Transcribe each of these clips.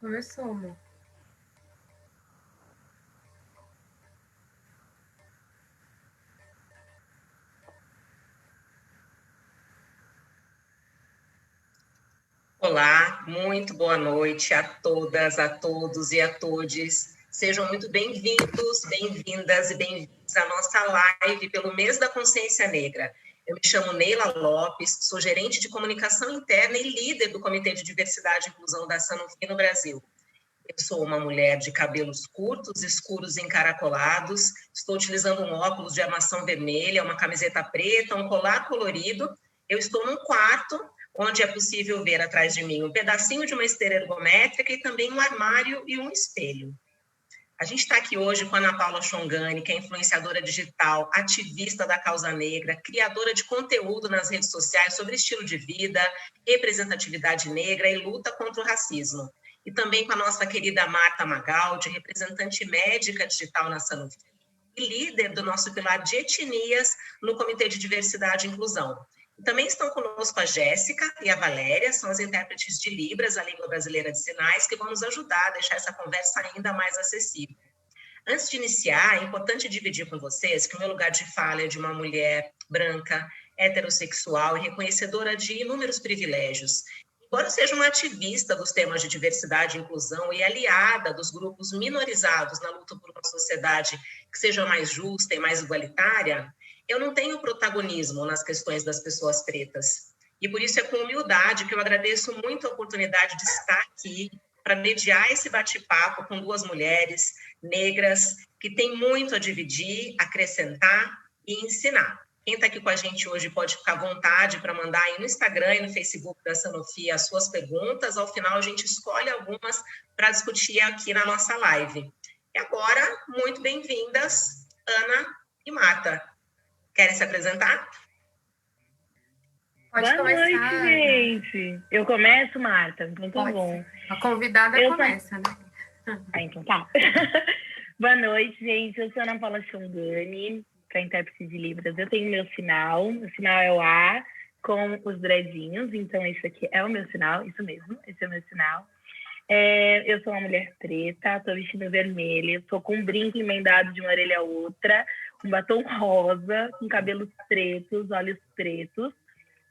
Começou, amor. Olá, muito boa noite a todas, a todos e a todes. Sejam muito bem-vindos, bem-vindas e bem-vindos à nossa live pelo Mês da Consciência Negra. Eu me chamo Neila Lopes, sou gerente de comunicação interna e líder do Comitê de Diversidade e Inclusão da Sanofi no Brasil. Eu sou uma mulher de cabelos curtos, escuros e encaracolados, estou utilizando um óculos de armação vermelha, uma camiseta preta, um colar colorido. Eu estou num quarto onde é possível ver atrás de mim um pedacinho de uma esteira ergométrica e também um armário e um espelho. A gente está aqui hoje com a Ana Paula Chongani, que é influenciadora digital, ativista da causa negra, criadora de conteúdo nas redes sociais sobre estilo de vida, representatividade negra e luta contra o racismo. E também com a nossa querida Marta Magaldi, representante médica digital na Sanofi e líder do nosso pilar de etnias no Comitê de Diversidade e Inclusão. E também estão conosco a Jéssica e a Valéria, são as intérpretes de Libras, a língua brasileira de sinais, que vão nos ajudar a deixar essa conversa ainda mais acessível. Antes de iniciar, é importante dividir com vocês que o meu lugar de fala é de uma mulher branca, heterossexual e reconhecedora de inúmeros privilégios. Embora eu seja uma ativista dos temas de diversidade e inclusão e aliada dos grupos minorizados na luta por uma sociedade que seja mais justa e mais igualitária, eu não tenho protagonismo nas questões das pessoas pretas. E por isso é com humildade que eu agradeço muito a oportunidade de estar aqui para mediar esse bate-papo com duas mulheres negras que têm muito a dividir, acrescentar e ensinar. Quem está aqui com a gente hoje pode ficar à vontade para mandar aí no Instagram e no Facebook da Sanofi as suas perguntas. Ao final, a gente escolhe algumas para discutir aqui na nossa live. E agora, muito bem-vindas, Ana e Marta. Querem se apresentar? Pode Boa começar, noite, Ana. gente. Eu começo, Marta? Então tá Pode bom. ser. A convidada começa, né? Então tá. Boa noite, gente. Eu sou Ana Paula Chongani, para intérprete de Libras. Eu tenho meu sinal. O sinal é o A, com os dreadinhos. Então, esse aqui é o meu sinal. Isso mesmo, esse é o meu sinal. Eu sou uma mulher preta, estou vestindo vermelho, estou com um brinco emendado de uma orelha a outra, um batom rosa, com cabelos pretos, olhos pretos.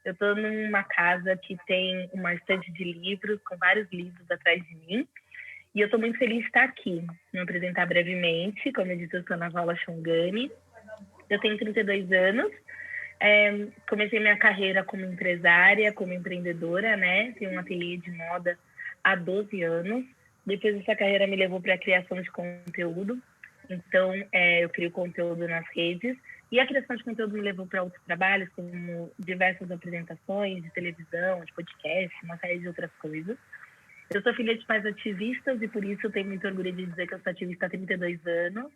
Eu estou numa casa que tem uma estante de livros, com vários livros atrás de mim. E eu estou muito feliz de estar aqui. Me apresentar brevemente, como eu disse, eu sou Ana Paula Chongani. Eu tenho 32 anos. Comecei minha carreira como empresária, como empreendedora, né? Tenho um ateliê de moda há 12 anos. Depois essa carreira me levou para a criação de conteúdo. Então, eu crio conteúdo nas redes. E a criação de conteúdo me levou para outros trabalhos, como diversas apresentações de televisão, de podcast, uma série de outras coisas. Eu sou filha de pais ativistas e por isso eu tenho muito orgulho de dizer que eu sou ativista há 32 anos.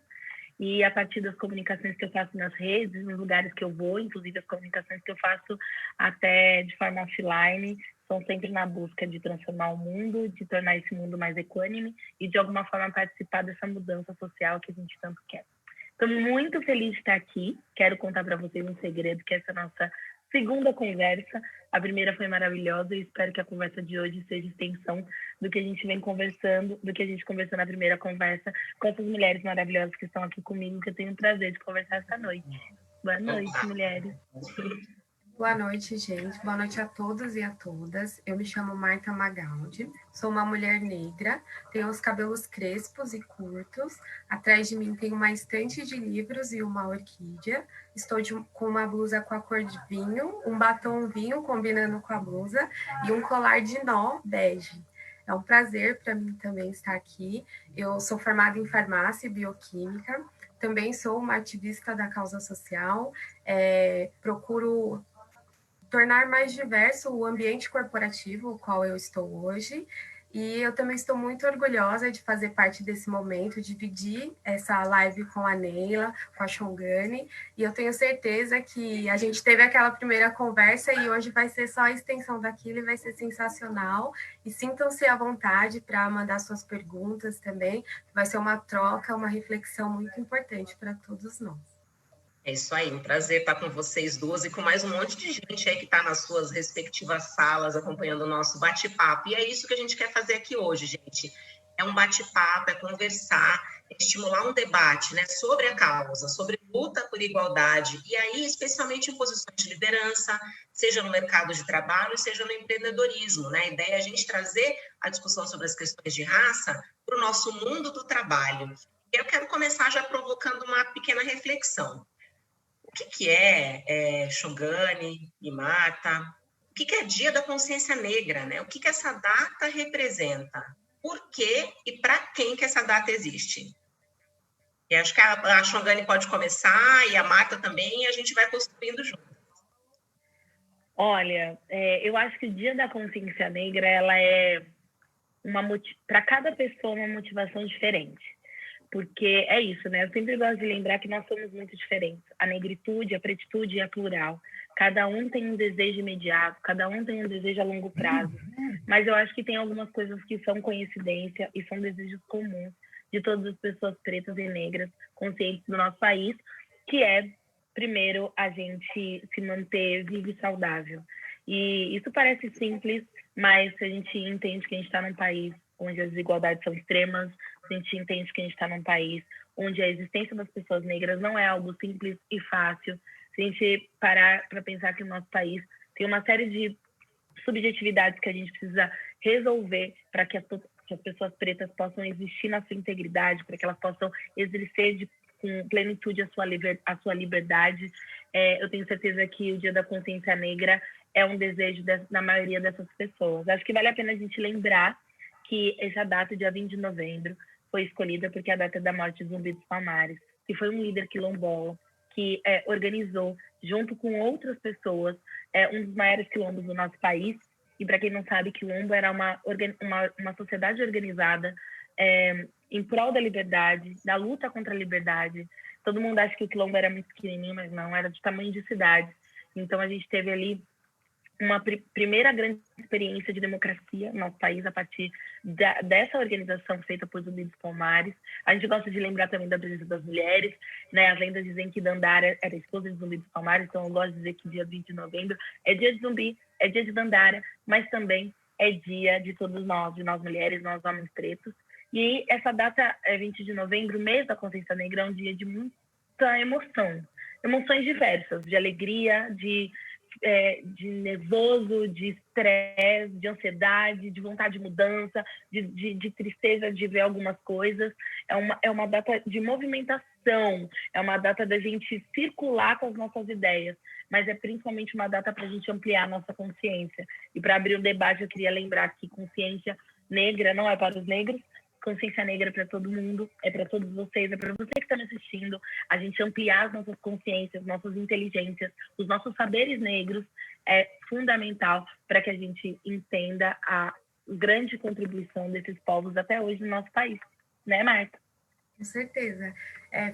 E a partir das comunicações que eu faço nas redes, nos lugares que eu vou, inclusive as comunicações que eu faço até de forma offline, são sempre na busca de transformar o mundo, de tornar esse mundo mais equânime e de alguma forma participar dessa mudança social que a gente tanto quer. Estou muito feliz de estar aqui. Quero contar para vocês um segredo, que essa é a nossa segunda conversa. A primeira foi maravilhosa e espero que a conversa de hoje seja extensão do que a gente vem conversando, do que a gente conversou na primeira conversa com essas mulheres maravilhosas que estão aqui comigo, que eu tenho o prazer de conversar essa noite. Boa noite, mulheres. Boa noite, gente. Boa noite a todos e a todas. Eu me chamo Marta Magaldi, sou uma mulher negra, tenho os cabelos crespos e curtos. Atrás de mim tem uma estante de livros e uma orquídea. Estou com uma blusa com a cor de vinho, um batom vinho combinando com a blusa e um colar de nó bege. É um prazer para mim também estar aqui. Eu sou formada em farmácia e bioquímica. Também sou uma ativista da causa social. Procuro tornar mais diverso o ambiente corporativo, o qual eu estou hoje. E eu também estou muito orgulhosa de fazer parte desse momento, dividir essa live com a Neila, com a Chongani. E eu tenho certeza que a gente teve aquela primeira conversa e hoje vai ser só a extensão daquilo e vai ser sensacional. E sintam-se à vontade para mandar suas perguntas também. Vai ser uma troca, uma reflexão muito importante para todos nós. É isso aí, um prazer estar com vocês duas e com mais um monte de gente aí que está nas suas respectivas salas acompanhando o nosso bate-papo. E é isso que a gente quer fazer aqui hoje, gente. É um bate-papo, é conversar, é estimular um debate, né, sobre a causa, sobre luta por igualdade, e aí especialmente em posições de liderança, seja no mercado de trabalho, seja no empreendedorismo, né? A ideia é a gente trazer a discussão sobre as questões de raça para o nosso mundo do trabalho. Eu quero começar já provocando uma pequena reflexão. O que é Shongani e Marta? O que é Dia da Consciência Negra, né? O que essa data representa? Por quê e para quem que essa data existe? E acho que a Shongani pode começar e a Marta também, e a gente vai construindo junto. Olha, eu acho que o Dia da Consciência Negra, ela é para cada pessoa uma motivação diferente. Porque é isso, né? Eu sempre gosto de lembrar que nós somos muito diferentes. A negritude, a pretitude e a plural. Cada um tem um desejo imediato, cada um tem um desejo a longo prazo. Mas eu acho que tem algumas coisas que são coincidência e são desejos comuns de todas as pessoas pretas e negras conscientes do nosso país, que é, primeiro, a gente se manter vivo e saudável. E isso parece simples, mas se a gente entende que a gente está num país onde as desigualdades são extremas, a gente entende que a gente está num país onde a existência das pessoas negras não é algo simples e fácil. Se a gente parar para pensar que o nosso país tem uma série de subjetividades que a gente precisa resolver para que as pessoas pretas possam existir na sua integridade, para que elas possam exercer com plenitude a sua liberdade. Eu tenho certeza que o Dia da Consciência Negra é um desejo da maioria dessas pessoas. Acho que vale a pena a gente lembrar que essa data, dia 20 de novembro, foi escolhida porque é a data da morte de Zumbi dos Palmares, que foi um líder quilombola que organizou, junto com outras pessoas, um dos maiores quilombos do nosso país. E, para quem não sabe, quilombo era uma sociedade organizada em prol da liberdade, da luta contra a liberdade. Todo mundo acha que o quilombo era muito pequenininho, mas não, era de tamanho de cidade. Então, a gente teve ali uma primeira grande experiência de democracia no nosso país a partir dessa organização feita por Zumbi dos Palmares. A gente gosta de lembrar também da presença das mulheres, né? As lendas dizem que Dandara era esposa de Zumbi dos Palmares, então eu gosto de dizer que dia 20 de novembro é dia de Zumbi, é dia de Dandara, mas também é dia de todos nós, de nós mulheres, nós homens pretos. E essa data, 20 de novembro, mês da Consciência Negra, é um dia de muita emoção. Emoções diversas, de alegria, de nervoso, de estresse, de ansiedade, de vontade de mudança, de tristeza de ver algumas coisas. É uma data de movimentação, é uma data da gente circular com as nossas ideias, mas é principalmente uma data para a gente ampliar a nossa consciência. E para abrir o debate, eu queria lembrar que consciência negra não é para os negros, consciência negra para todo mundo, é para todos vocês, é para você que está me assistindo, a gente ampliar as nossas consciências, nossas inteligências, os nossos saberes negros é fundamental para que a gente entenda a grande contribuição desses povos até hoje no nosso país, né, Marta? Com certeza.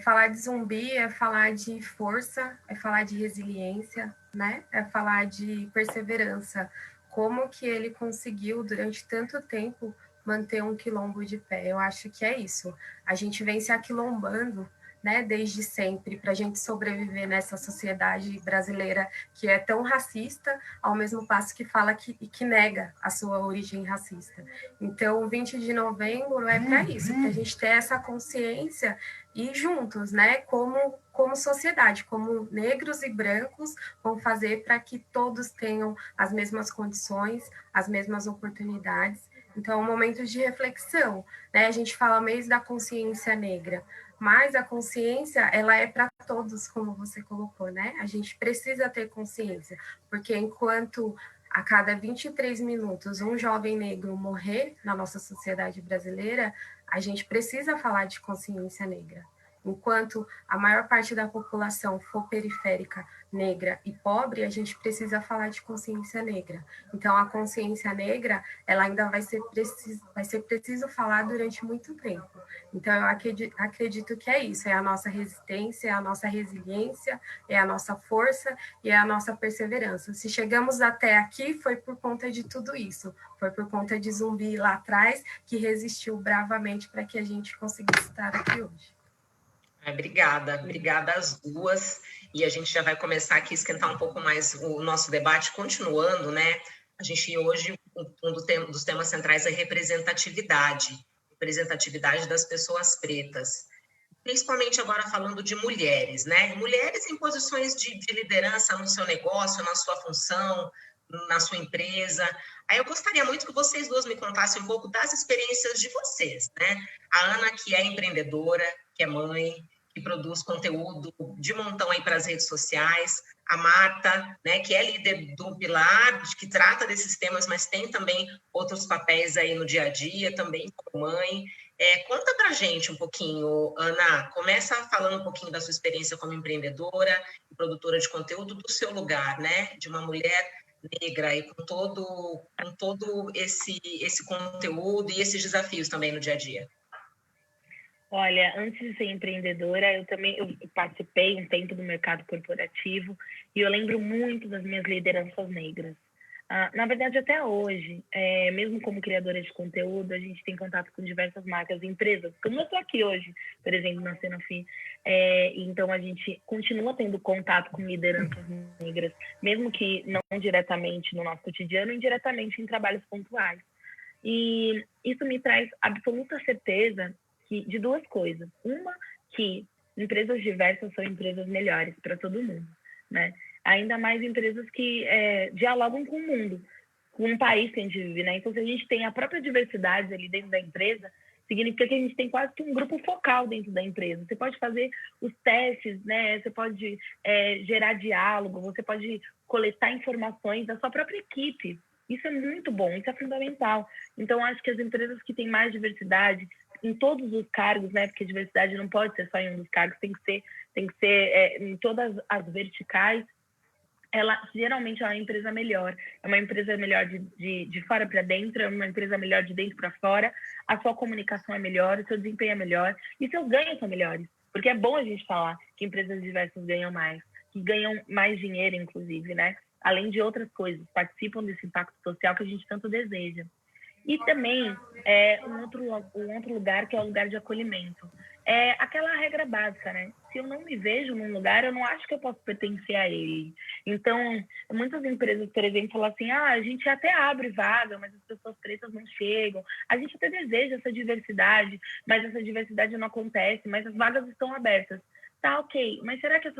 Falar de Zumbi é falar de força, é falar de resiliência, né? É falar de perseverança. Como que ele conseguiu, durante tanto tempo, manter um quilombo de pé. Eu acho que é isso. A gente vem se aquilombando, né, desde sempre, para a gente sobreviver nessa sociedade brasileira que é tão racista, ao mesmo passo que fala que nega a sua origem racista. Então, o 20 de novembro é para isso, para a gente ter essa consciência e juntos, né, como sociedade, como negros e brancos, vão fazer para que todos tenham as mesmas condições, as mesmas oportunidades. Então, é um momento de reflexão, né? A gente fala mês da consciência negra, mas a consciência, ela é para todos, como você colocou, né? A gente precisa ter consciência, porque enquanto a cada 23 minutos um jovem negro morrer na nossa sociedade brasileira, a gente precisa falar de consciência negra. Enquanto a maior parte da população for periférica, negra e pobre, a gente precisa falar de consciência negra. Então, a consciência negra, ela ainda vai ser preciso falar durante muito tempo. Então, eu acredito que é isso, é a nossa resistência, é a nossa resiliência, é a nossa força e é a nossa perseverança. Se chegamos até aqui, foi por conta de tudo isso, foi por conta de Zumbi lá atrás, que resistiu bravamente para que a gente conseguisse estar aqui hoje. Obrigada às duas. E a gente já vai começar aqui a esquentar um pouco mais o nosso debate, continuando, né? A gente hoje, dos temas centrais é representatividade das pessoas pretas, principalmente agora falando de mulheres, né? Mulheres em posições de liderança no seu negócio, na sua função, na sua empresa. Aí eu gostaria muito que vocês duas me contassem um pouco das experiências de vocês, né? A Ana, que é empreendedora, que é mãe, que produz conteúdo de montão aí para as redes sociais. A Marta, né, que é líder do Pilar, que trata desses temas, mas tem também outros papéis aí no dia a dia, também como mãe. Conta pra gente um pouquinho, Ana, começa falando um pouquinho da sua experiência como empreendedora e produtora de conteúdo, do seu lugar, né, de uma mulher negra e com todo esse conteúdo e esses desafios também no dia a dia. Olha, antes de ser empreendedora, eu participei um tempo do mercado corporativo e eu lembro muito das minhas lideranças negras. Na verdade, até hoje, mesmo como criadora de conteúdo, a gente tem contato com diversas marcas e empresas, como eu estou aqui hoje, por exemplo, na Sanofi. Então, a gente continua tendo contato com lideranças negras, mesmo que não diretamente no nosso cotidiano, indiretamente em trabalhos pontuais. E isso me traz absoluta certeza de duas coisas. Uma, que empresas diversas são empresas melhores para todo mundo, né? Ainda mais empresas que dialogam com o mundo, com o país que a gente vive, né? Então, se a gente tem a própria diversidade ali dentro da empresa, significa que a gente tem quase que um grupo focal dentro da empresa. Você pode fazer os testes, né? Você pode gerar diálogo, você pode coletar informações da sua própria equipe. Isso é muito bom, isso é fundamental. Então, acho que as empresas que têm mais diversidade em todos os cargos, né? Porque diversidade não pode ser só em um dos cargos, tem que ser em todas as verticais. Ela geralmente é uma empresa melhor. É uma empresa melhor de fora para dentro, é uma empresa melhor de dentro para fora. A sua comunicação é melhor, o seu desempenho é melhor e seus ganhos são melhores. Porque é bom a gente falar que empresas diversas ganham mais, que ganham mais dinheiro, inclusive, né? Além de outras coisas, participam desse impacto social que a gente tanto deseja. E também um outro lugar que é o lugar de acolhimento. É aquela regra básica, né? Se eu não me vejo num lugar, eu não acho que eu posso pertencer a ele. Então, muitas empresas, por exemplo, falam assim, a gente até abre vaga, mas as pessoas pretas não chegam. A gente até deseja essa diversidade, mas essa diversidade não acontece, mas as vagas estão abertas. Tá, ok, mas será que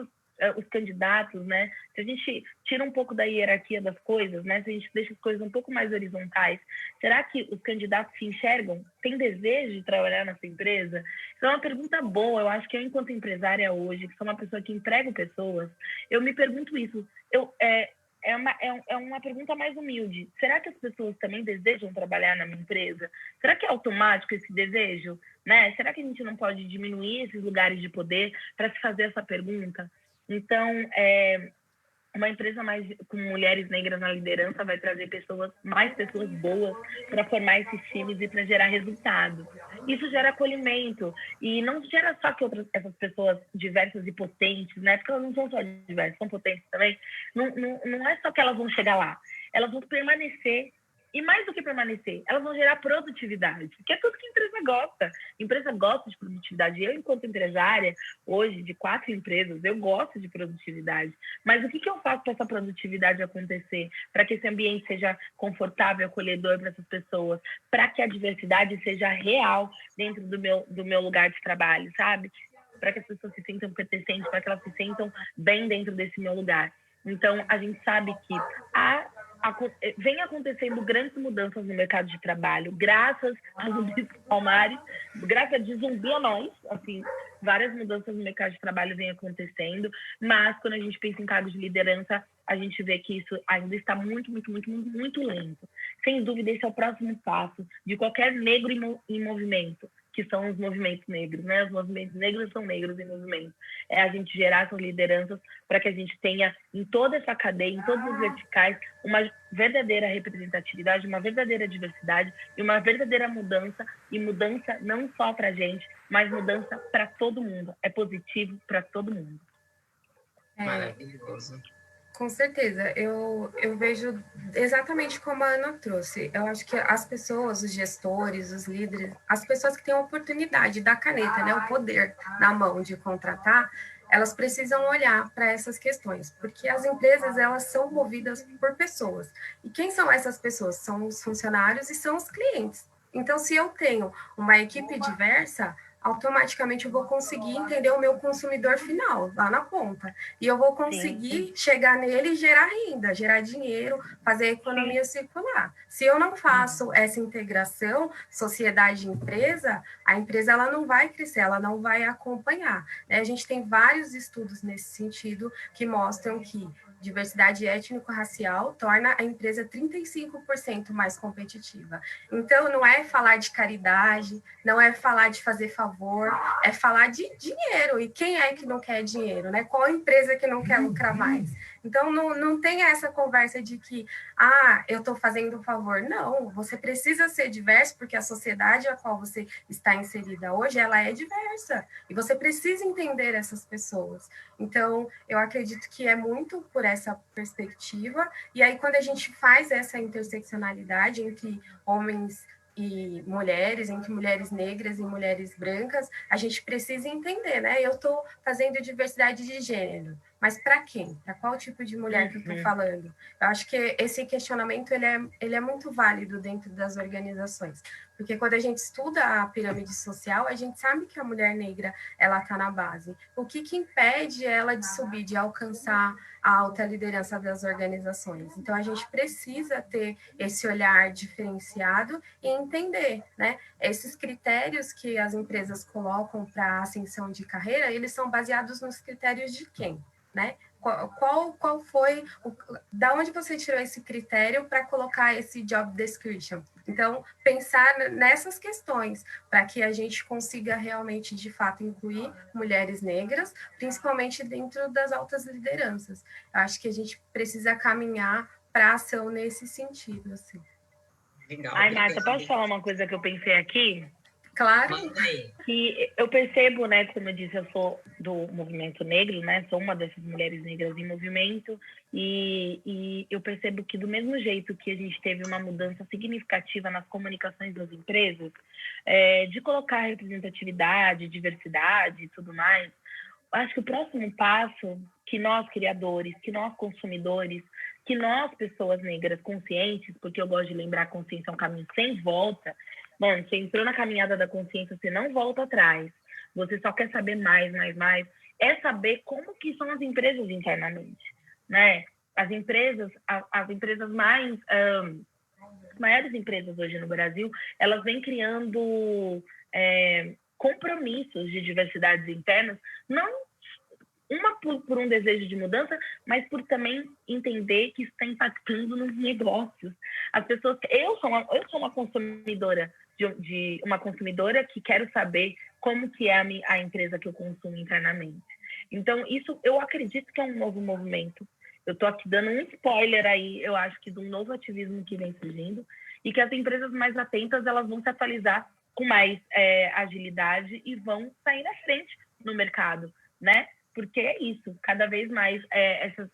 os candidatos, né? Se a gente tira um pouco da hierarquia das coisas, né? Se a gente deixa as coisas um pouco mais horizontais, será que os candidatos se enxergam? Têm desejo de trabalhar nessa empresa? Isso é uma pergunta boa. Eu acho que eu, enquanto empresária hoje, que sou uma pessoa que emprega pessoas, eu me pergunto isso. É uma pergunta mais humilde. Será que as pessoas também desejam trabalhar na minha empresa? Será que é automático esse desejo? Né? Será que a gente não pode diminuir esses lugares de poder para se fazer essa pergunta? Então, uma empresa mais com mulheres negras na liderança vai trazer mais pessoas boas para formar esses times e para gerar resultados. Isso gera acolhimento e não gera só que essas pessoas diversas e potentes, né? Porque elas não são só diversas, são potentes também. Não é só que elas vão chegar lá, elas vão permanecer. E mais do que permanecer, elas vão gerar produtividade, que é tudo que a empresa gosta. A empresa gosta de produtividade. Eu, enquanto empresária, hoje, de 4 empresas, eu gosto de produtividade. Mas o que eu faço para essa produtividade acontecer? Para que esse ambiente seja confortável, acolhedor para essas pessoas? Para que a diversidade seja real dentro do meu lugar de trabalho, sabe? Para que as pessoas se sintam pertencentes, para que elas se sintam bem dentro desse meu lugar. Então, a gente sabe que vem acontecendo grandes mudanças no mercado de trabalho, graças a Zumbi Palmares, graças a Zumbi a nós, assim, várias mudanças no mercado de trabalho vêm acontecendo, mas quando a gente pensa em cargos de liderança, a gente vê que isso ainda está muito, muito, muito, muito, muito lento. Sem dúvida, esse é o próximo passo de qualquer negro em movimento, que são os movimentos negros, né? Os movimentos negros são negros em movimento. É a gente gerar essas lideranças para que a gente tenha em toda essa cadeia, em todas as verticais, uma verdadeira representatividade, uma verdadeira diversidade e uma verdadeira mudança, e mudança não só para a gente, mas mudança para todo mundo. É positivo para todo mundo. Maravilhoso. Com certeza, eu vejo exatamente como a Ana trouxe. Eu acho que as pessoas, os gestores, os líderes, as pessoas que têm a oportunidade da caneta, né, o poder na mão de contratar, elas precisam olhar para essas questões, porque as empresas, elas são movidas por pessoas. E quem são essas pessoas? São os funcionários e são os clientes. Então, se eu tenho uma equipe diversa, automaticamente eu vou conseguir entender o meu consumidor final, lá na ponta. E eu vou conseguir chegar nele e gerar renda, gerar dinheiro, fazer a economia circular. Se eu não faço essa integração sociedade e empresa, a empresa ela não vai crescer, ela não vai acompanhar. A gente tem vários estudos nesse sentido que mostram que diversidade étnico-racial torna a empresa 35% mais competitiva. Então, não é falar de caridade, não é falar de fazer favor, é falar de dinheiro. E quem é que não quer dinheiro, né? Qual empresa que não quer lucrar mais? Então, não tem essa conversa de que, eu estou fazendo um favor. Não, você precisa ser diverso, porque a sociedade a qual você está inserida hoje, ela é diversa. E você precisa entender essas pessoas. Então, eu acredito que é muito por essa perspectiva. E aí, quando a gente faz essa interseccionalidade entre homens e mulheres, entre mulheres negras e mulheres brancas, a gente precisa entender, né? Eu estou fazendo diversidade de gênero, mas para quem? Para qual tipo de mulher que eu estou falando? Eu acho que esse questionamento ele é muito válido dentro das organizações, porque quando a gente estuda a pirâmide social, a gente sabe que a mulher negra ela está na base. O que impede ela de subir, de alcançar a alta liderança das organizações? Então, a gente precisa ter esse olhar diferenciado e entender, né? Esses critérios que as empresas colocam para ascensão de carreira, eles são baseados nos critérios de quem, né? Qual foi, da onde você tirou esse critério para colocar esse job description? Então, pensar nessas questões para que a gente consiga realmente, de fato, incluir mulheres negras, principalmente dentro das altas lideranças. Eu acho que a gente precisa caminhar para a ação nesse sentido, assim. Legal. Ai, Marta, posso falar uma coisa que eu pensei aqui? Claro. Que eu percebo, né, como eu disse, eu sou do movimento negro, né, sou uma dessas mulheres negras em movimento, e eu percebo que do mesmo jeito que a gente teve uma mudança significativa nas comunicações das empresas, de colocar representatividade, diversidade e tudo mais, acho que o próximo passo que nós criadores, que nós consumidores, que nós pessoas negras conscientes, porque eu gosto de lembrar que a consciência é um caminho sem volta. Mano, você entrou na caminhada da consciência, você não volta atrás. Você só quer saber mais. É saber como que são as empresas internamente, né? As empresas mais... as maiores empresas hoje no Brasil, elas vêm criando compromissos de diversidades internas, não uma por um desejo de mudança, mas por também entender que isso está impactando nos negócios. As pessoas... Eu sou uma consumidora de uma consumidora que quero saber como que é a empresa que eu consumo internamente. Então, isso eu acredito que é um novo movimento. Eu estou aqui dando um spoiler aí, eu acho que de um novo ativismo que vem surgindo, e que as empresas mais atentas elas vão se atualizar com mais agilidade e vão sair na frente no mercado, né? Porque é isso, cada vez mais essas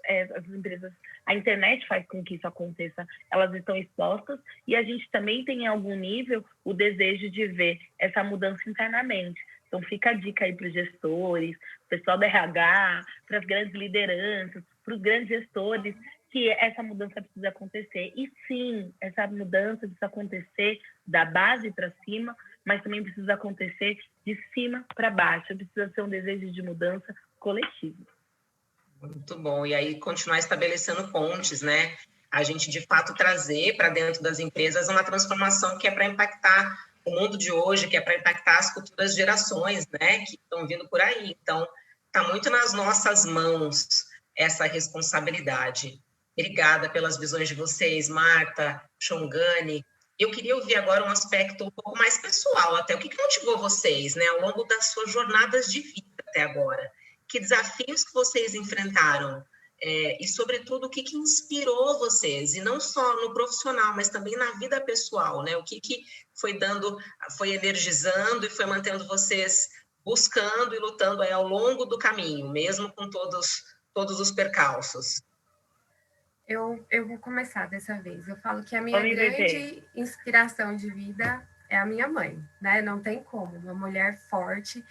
empresas, a internet faz com que isso aconteça, elas estão expostas e a gente também tem em algum nível o desejo de ver essa mudança internamente. Então fica a dica aí para os gestores, pessoal da RH, para as grandes lideranças, para os grandes gestores, que essa mudança precisa acontecer. E sim, essa mudança precisa acontecer da base para cima, mas também precisa acontecer de cima para baixo, precisa ser um desejo de mudança coletivo. Muito bom. E aí continuar estabelecendo pontes, né? A gente, de fato, trazer para dentro das empresas uma transformação que é para impactar o mundo de hoje, que é para impactar as futuras gerações, né? Que estão vindo por aí. Então, está muito nas nossas mãos essa responsabilidade. Obrigada pelas visões de vocês, Marta, Chongani. Eu queria ouvir agora um aspecto um pouco mais pessoal, até o que motivou vocês, né, ao longo das suas jornadas de vida até agora? Que desafios que vocês enfrentaram? E, sobretudo, o que inspirou vocês? E não só no profissional, mas também na vida pessoal, né? O que foi energizando e foi mantendo vocês buscando e lutando aí ao longo do caminho, mesmo com todos os percalços? Eu vou começar dessa vez. Eu falo que a minha Vamos inverter. grande inspiração de vida é a minha mãe, né? Não tem como. Uma mulher forte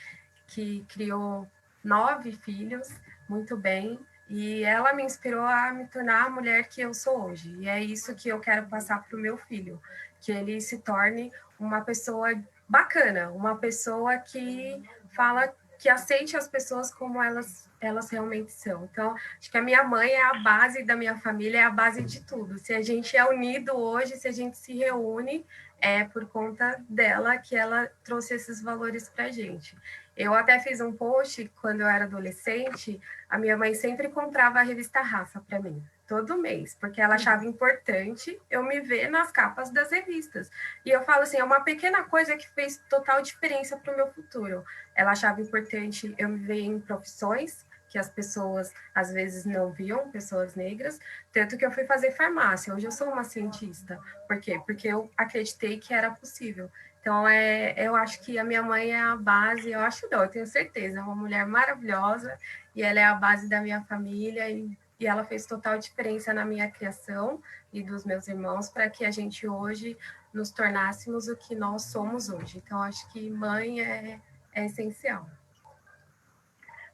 que criou 9 filhos muito bem, e ela me inspirou a me tornar a mulher que eu sou hoje. E é isso que eu quero passar para o meu filho, que ele se torne uma pessoa bacana, uma pessoa que fala, que aceite as pessoas como elas realmente são. Então, acho que a minha mãe é a base da minha família, é a base de tudo. Se a gente é unido hoje, se a gente se reúne, é por conta dela que ela trouxe esses valores para a gente. Eu até fiz um post quando eu era adolescente, a minha mãe sempre comprava a revista Raça para mim, todo mês, porque ela achava importante eu me ver nas capas das revistas. E eu falo assim, é uma pequena coisa que fez total diferença para o meu futuro. Ela achava importante eu me ver em profissões que as pessoas às vezes não viam, pessoas negras, tanto que eu fui fazer farmácia. Hoje eu sou uma cientista. Por quê? Porque eu acreditei que era possível. Então, eu acho que a minha mãe é a base, eu acho não, eu tenho certeza, é uma mulher maravilhosa e ela é a base da minha família e ela fez total diferença na minha criação e dos meus irmãos para que a gente hoje nos tornássemos o que nós somos hoje. Então, acho que mãe é essencial.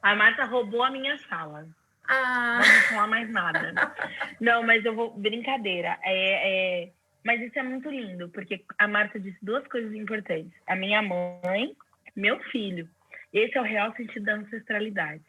A Marta roubou a minha fala. Ah. Não vou falar mais nada. Não, mas eu vou... Brincadeira. Mas isso é muito lindo, porque a Marta disse 2 coisas importantes. A minha mãe, meu filho. Esse é o real sentido da ancestralidade,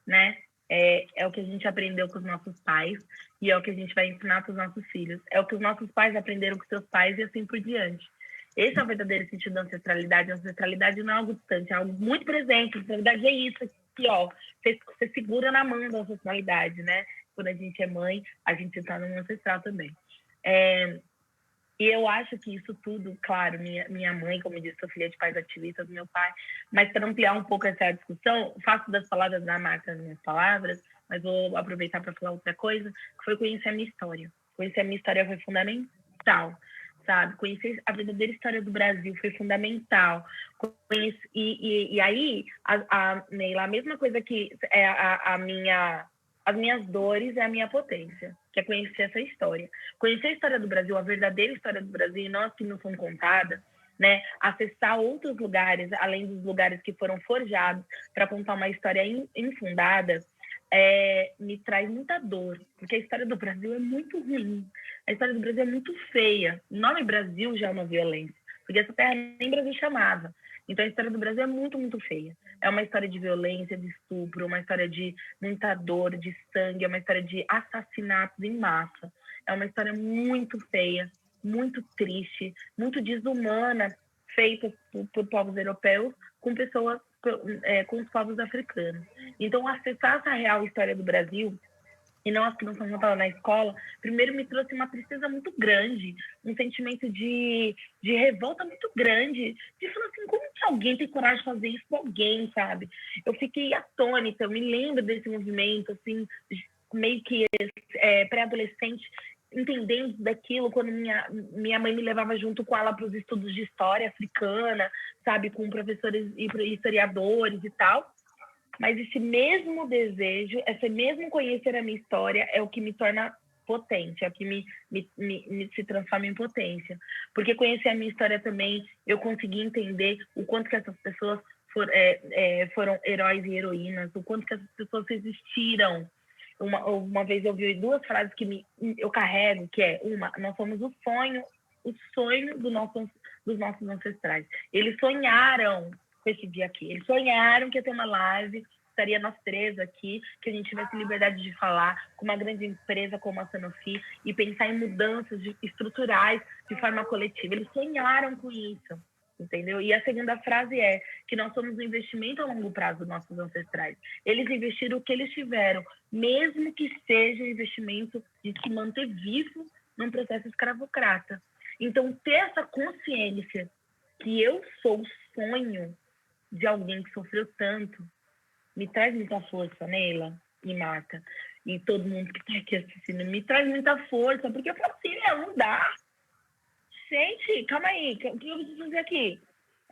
né? É o que a gente aprendeu com os nossos pais e é o que a gente vai ensinar para os nossos filhos. É o que os nossos pais aprenderam com seus pais e assim por diante. Esse é o verdadeiro sentido da ancestralidade. A ancestralidade não é algo distante, é algo muito presente. A ancestralidade é isso aqui, ó. Você segura na mão da ancestralidade, né? Quando a gente é mãe, a gente se torna um ancestral também. E eu acho que isso tudo, claro, minha mãe, como eu disse, sou filha de pais ativistas, meu pai, mas para ampliar um pouco essa discussão, faço das palavras da Marta as minhas palavras, mas vou aproveitar para falar outra coisa, que foi conhecer a minha história. Conhecer a minha história foi fundamental, sabe? Conhecer a verdadeira história do Brasil foi fundamental. E aí, Neila, a mesma coisa que é as minhas dores é a minha potência, que é conhecer essa história. Conhecer a história do Brasil, a verdadeira história do Brasil, e não as que não são contadas, né? Acessar outros lugares, além dos lugares que foram forjados para contar uma história infundada, me traz muita dor, porque a história do Brasil é muito ruim. A história do Brasil é muito feia. O nome Brasil já é uma violência, porque essa terra nem Brasil chamava. Então, a história do Brasil é muito, muito feia. É uma história de violência, de estupro, uma história de muita dor, de sangue, é uma história de assassinatos em massa. É uma história muito feia, muito triste, muito desumana, feita por povos europeus com pessoas, com os povos africanos. Então, acessar essa real história do Brasil, e não as que não são contadas na escola, primeiro me trouxe uma tristeza muito grande, um sentimento de revolta muito grande, de falar assim, como que alguém tem coragem de fazer isso com alguém, sabe? Eu fiquei atônita, eu me lembro desse movimento, assim, meio que pré-adolescente, entendendo daquilo quando minha mãe me levava junto com ela para os estudos de história africana, sabe, com professores e historiadores e tal. Mas esse mesmo desejo, esse mesmo conhecer a minha história é o que me torna potente, é o que me se transforma em potência. Porque conhecer a minha história também, eu consegui entender o quanto que essas pessoas foram heróis e heroínas, o quanto que essas pessoas existiram. Uma vez eu vi 2 frases que eu carrego, que é nós somos o sonho dos nossos ancestrais. Eles sonharam com esse dia aqui. Eles sonharam que ia ter uma live, estaria nós 3 aqui, que a gente tivesse liberdade de falar com uma grande empresa como a Sanofi e pensar em mudanças estruturais de forma coletiva. Eles sonharam com isso, entendeu? E a segunda frase é que nós somos um investimento a longo prazo dos nossos ancestrais. Eles investiram o que eles tiveram, mesmo que seja um investimento de se manter vivo num processo escravocrata. Então, ter essa consciência que eu sou o sonho de alguém que sofreu tanto, me traz muita força, Neila e Marta, e todo mundo que está aqui assistindo, me traz muita força, porque eu falo assim, não dá. Gente, calma aí, o que eu preciso fazer aqui?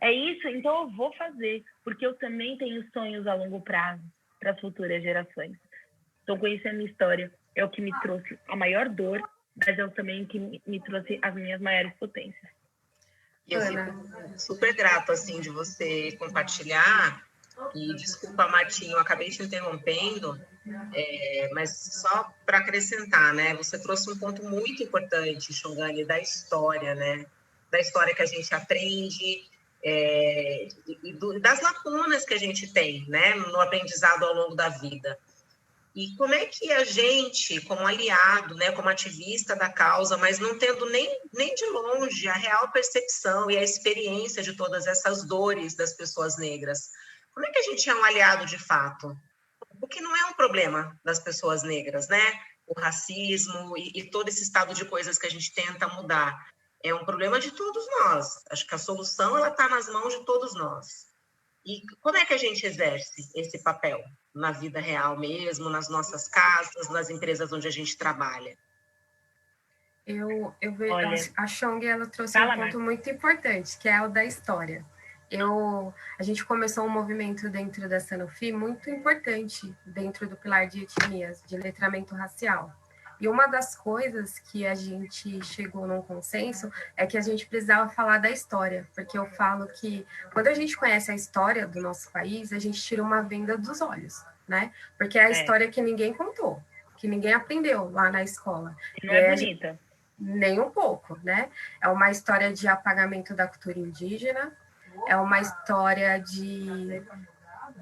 É isso? Então eu vou fazer, porque eu também tenho sonhos a longo prazo para as futuras gerações. Então, conhecer a minha história é o que me trouxe a maior dor, mas é o também que me trouxe as minhas maiores potências. E eu fico super grato, assim, de você compartilhar. E desculpa, Martinho, eu acabei te interrompendo, mas só para acrescentar, né? Você trouxe um ponto muito importante, Xongani, da história, né? Da história que a gente aprende, das lacunas que a gente tem, né? No aprendizado ao longo da vida. E como é que a gente, como aliado, né, como ativista da causa, mas não tendo nem de longe a real percepção e a experiência de todas essas dores das pessoas negras, como é que a gente é um aliado de fato? Porque não é um problema das pessoas negras, né? O racismo e todo esse estado de coisas que a gente tenta mudar. É um problema de todos nós. Acho que a solução ela está nas mãos de todos nós. E como é que a gente exerce esse papel na vida real mesmo, nas nossas casas, nas empresas onde a gente trabalha? Eu vejo, Olha, a Chong, ela trouxe um ponto muito importante, que é o da história. A gente começou um movimento dentro da Sanofi muito importante dentro do pilar de etnias, de letramento racial. E uma das coisas que a gente chegou num consenso é que a gente precisava falar da história, porque eu falo que quando a gente conhece a história do nosso país, a gente tira uma venda dos olhos, né? Porque é a história que ninguém contou, que ninguém aprendeu lá na escola. Não é bonita. Nem um pouco, né? É uma história de apagamento da cultura indígena, é uma história de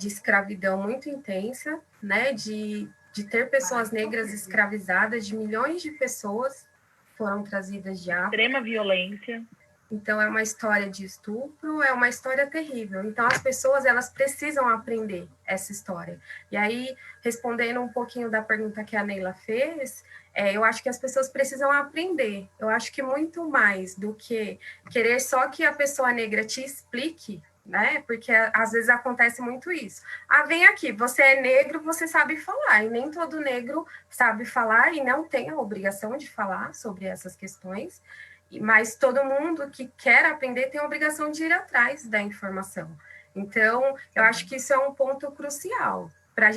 escravidão muito intensa, né? De ter pessoas negras escravizadas, de milhões de pessoas foram trazidas de África. Extrema violência. Então, é uma história de estupro, é uma história terrível. Então, as pessoas, elas precisam aprender essa história. E aí, respondendo um pouquinho da pergunta que a Neila fez, eu acho que as pessoas precisam aprender. Eu acho que muito mais do que querer só que a pessoa negra te explique, né? Porque às vezes acontece muito isso. Ah, vem aqui, você é negro, você sabe falar. E nem todo negro sabe falar e não tem a obrigação de falar sobre essas questões. Mas todo mundo que quer aprender tem a obrigação de ir atrás da informação. Então, eu acho que isso é um ponto crucial. Para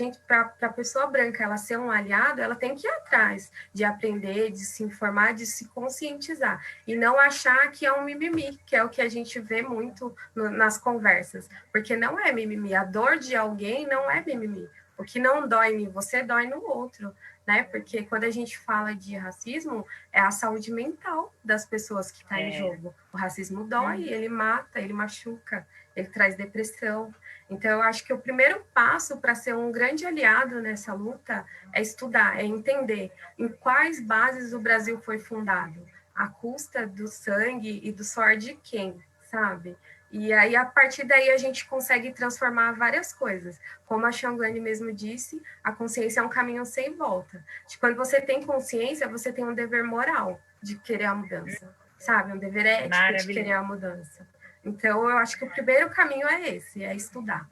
a pessoa branca ela ser um aliado, ela tem que ir atrás de aprender, de se informar, de se conscientizar. E não achar que é um mimimi, que é o que a gente vê muito nas conversas. Porque não é mimimi. A dor de alguém não é mimimi. O que não dói em você, dói no outro. Né? Porque quando a gente fala de racismo, é a saúde mental das pessoas que está em jogo. O racismo dói, ele mata, ele machuca, ele traz depressão. Então, eu acho que o primeiro passo para ser um grande aliado nessa luta é estudar, é entender em quais bases o Brasil foi fundado, à custa do sangue e do suor de quem, sabe? E aí, a partir daí, a gente consegue transformar várias coisas. Como a Xongani mesmo disse, a consciência é um caminho sem volta. Quando você tem consciência, você tem um dever moral de querer a mudança, sabe? Um dever ético de querer a mudança. Então, eu acho que o primeiro caminho é esse, é estudar.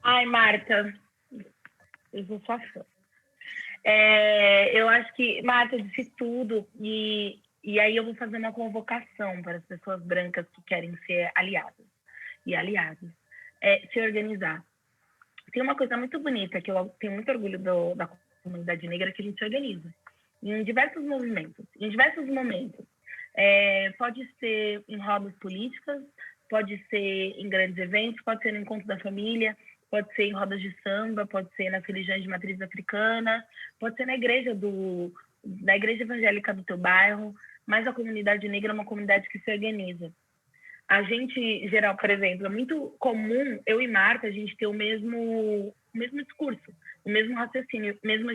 Ai, Marta, eu sou sua fã. Eu acho que Marta disse tudo e aí eu vou fazer uma convocação para as pessoas brancas que querem ser aliadas e aliados. Se organizar. Tem uma coisa muito bonita, que eu tenho muito orgulho da comunidade negra, que a gente se organiza. Em diversos movimentos, em diversos momentos. Pode ser em rodas políticas, pode ser em grandes eventos, pode ser no encontro da família, pode ser em rodas de samba, pode ser nas religiões de matriz africana, pode ser na igreja evangélica do teu bairro, mas a comunidade negra é uma comunidade que se organiza. A gente, geral, por exemplo, é muito comum, eu e Marta, a gente ter o mesmo discurso, o mesmo raciocínio, mesmo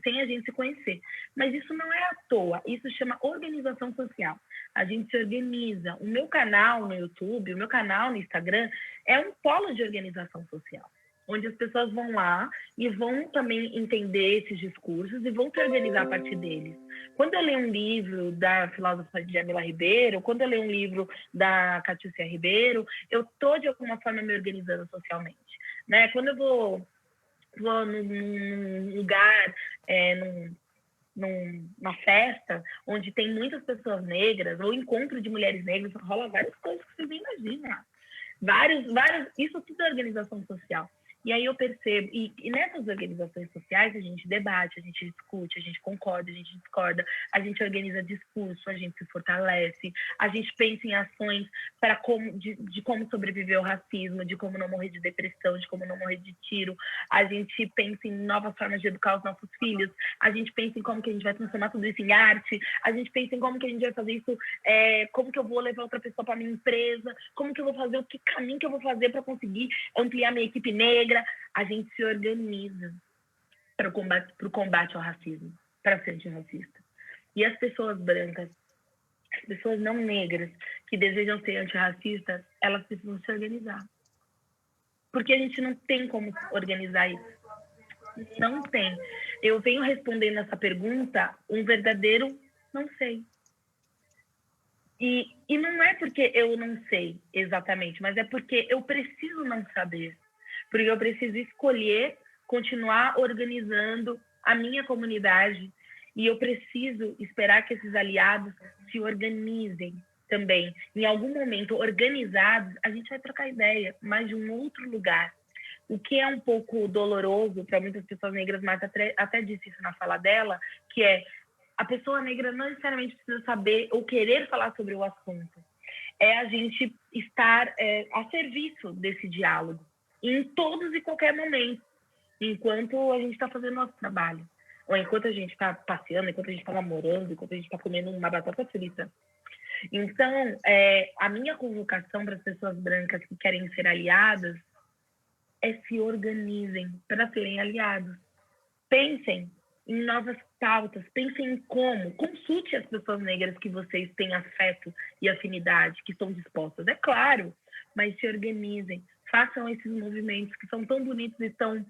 sem a gente se conhecer. Mas isso não é à toa, isso chama organização social. A gente se organiza. O meu canal no YouTube, o meu canal no Instagram é um polo de organização social, onde as pessoas vão lá e vão também entender esses discursos e vão se organizar a partir deles. Quando eu leio um livro da filósofa Djamila Ribeiro, quando eu leio um livro da Catiúcia Ribeiro, eu estou, de alguma forma, me organizando socialmente. Né? Quando eu vou num lugar, numa festa, onde tem muitas pessoas negras, ou encontro de mulheres negras, rola várias coisas que vocês nem imaginam. Isso tudo é organização social. E aí eu percebo, e nessas organizações sociais a gente debate, a gente discute, a gente concorda, a gente discorda, a gente organiza discurso, a gente se fortalece, a gente pensa em ações para de como sobreviver ao racismo, de como não morrer de depressão, de como não morrer de tiro, a gente pensa em novas formas de educar os nossos filhos, a gente pensa em como que a gente vai transformar tudo isso em arte, a gente pensa em como que a gente vai fazer isso, como que eu vou levar outra pessoa para minha empresa, como que eu vou fazer, o que caminho que eu vou fazer para conseguir ampliar minha equipe negra. A gente se organiza para o combate ao racismo, para ser antirracista. E as pessoas brancas, as pessoas não negras que desejam ser antirracistas, elas precisam se organizar. Porque a gente não tem como organizar isso. Não tem. Eu venho respondendo essa pergunta um verdadeiro não sei. E não é porque eu não sei exatamente, mas é porque eu preciso não saber. Porque eu preciso escolher continuar organizando a minha comunidade e eu preciso esperar que esses aliados se organizem também. Em algum momento, organizados, a gente vai trocar ideia, mas de um outro lugar. O que é um pouco doloroso para muitas pessoas negras, Marta até disse isso na fala dela, que é a pessoa negra não necessariamente precisa saber ou querer falar sobre o assunto. É a gente estar a serviço desse diálogo em todos e qualquer momento, enquanto a gente está fazendo nosso trabalho, ou enquanto a gente está passeando, enquanto a gente está namorando, enquanto a gente está comendo uma batata frita. Então, a minha convocação para as pessoas brancas que querem ser aliadas é se organizem para serem aliados. Pensem em novas pautas, pensem em como, consulte as pessoas negras que vocês têm afeto e afinidade, que estão dispostas, é claro, mas se organizem, façam esses movimentos que são tão bonitos e tão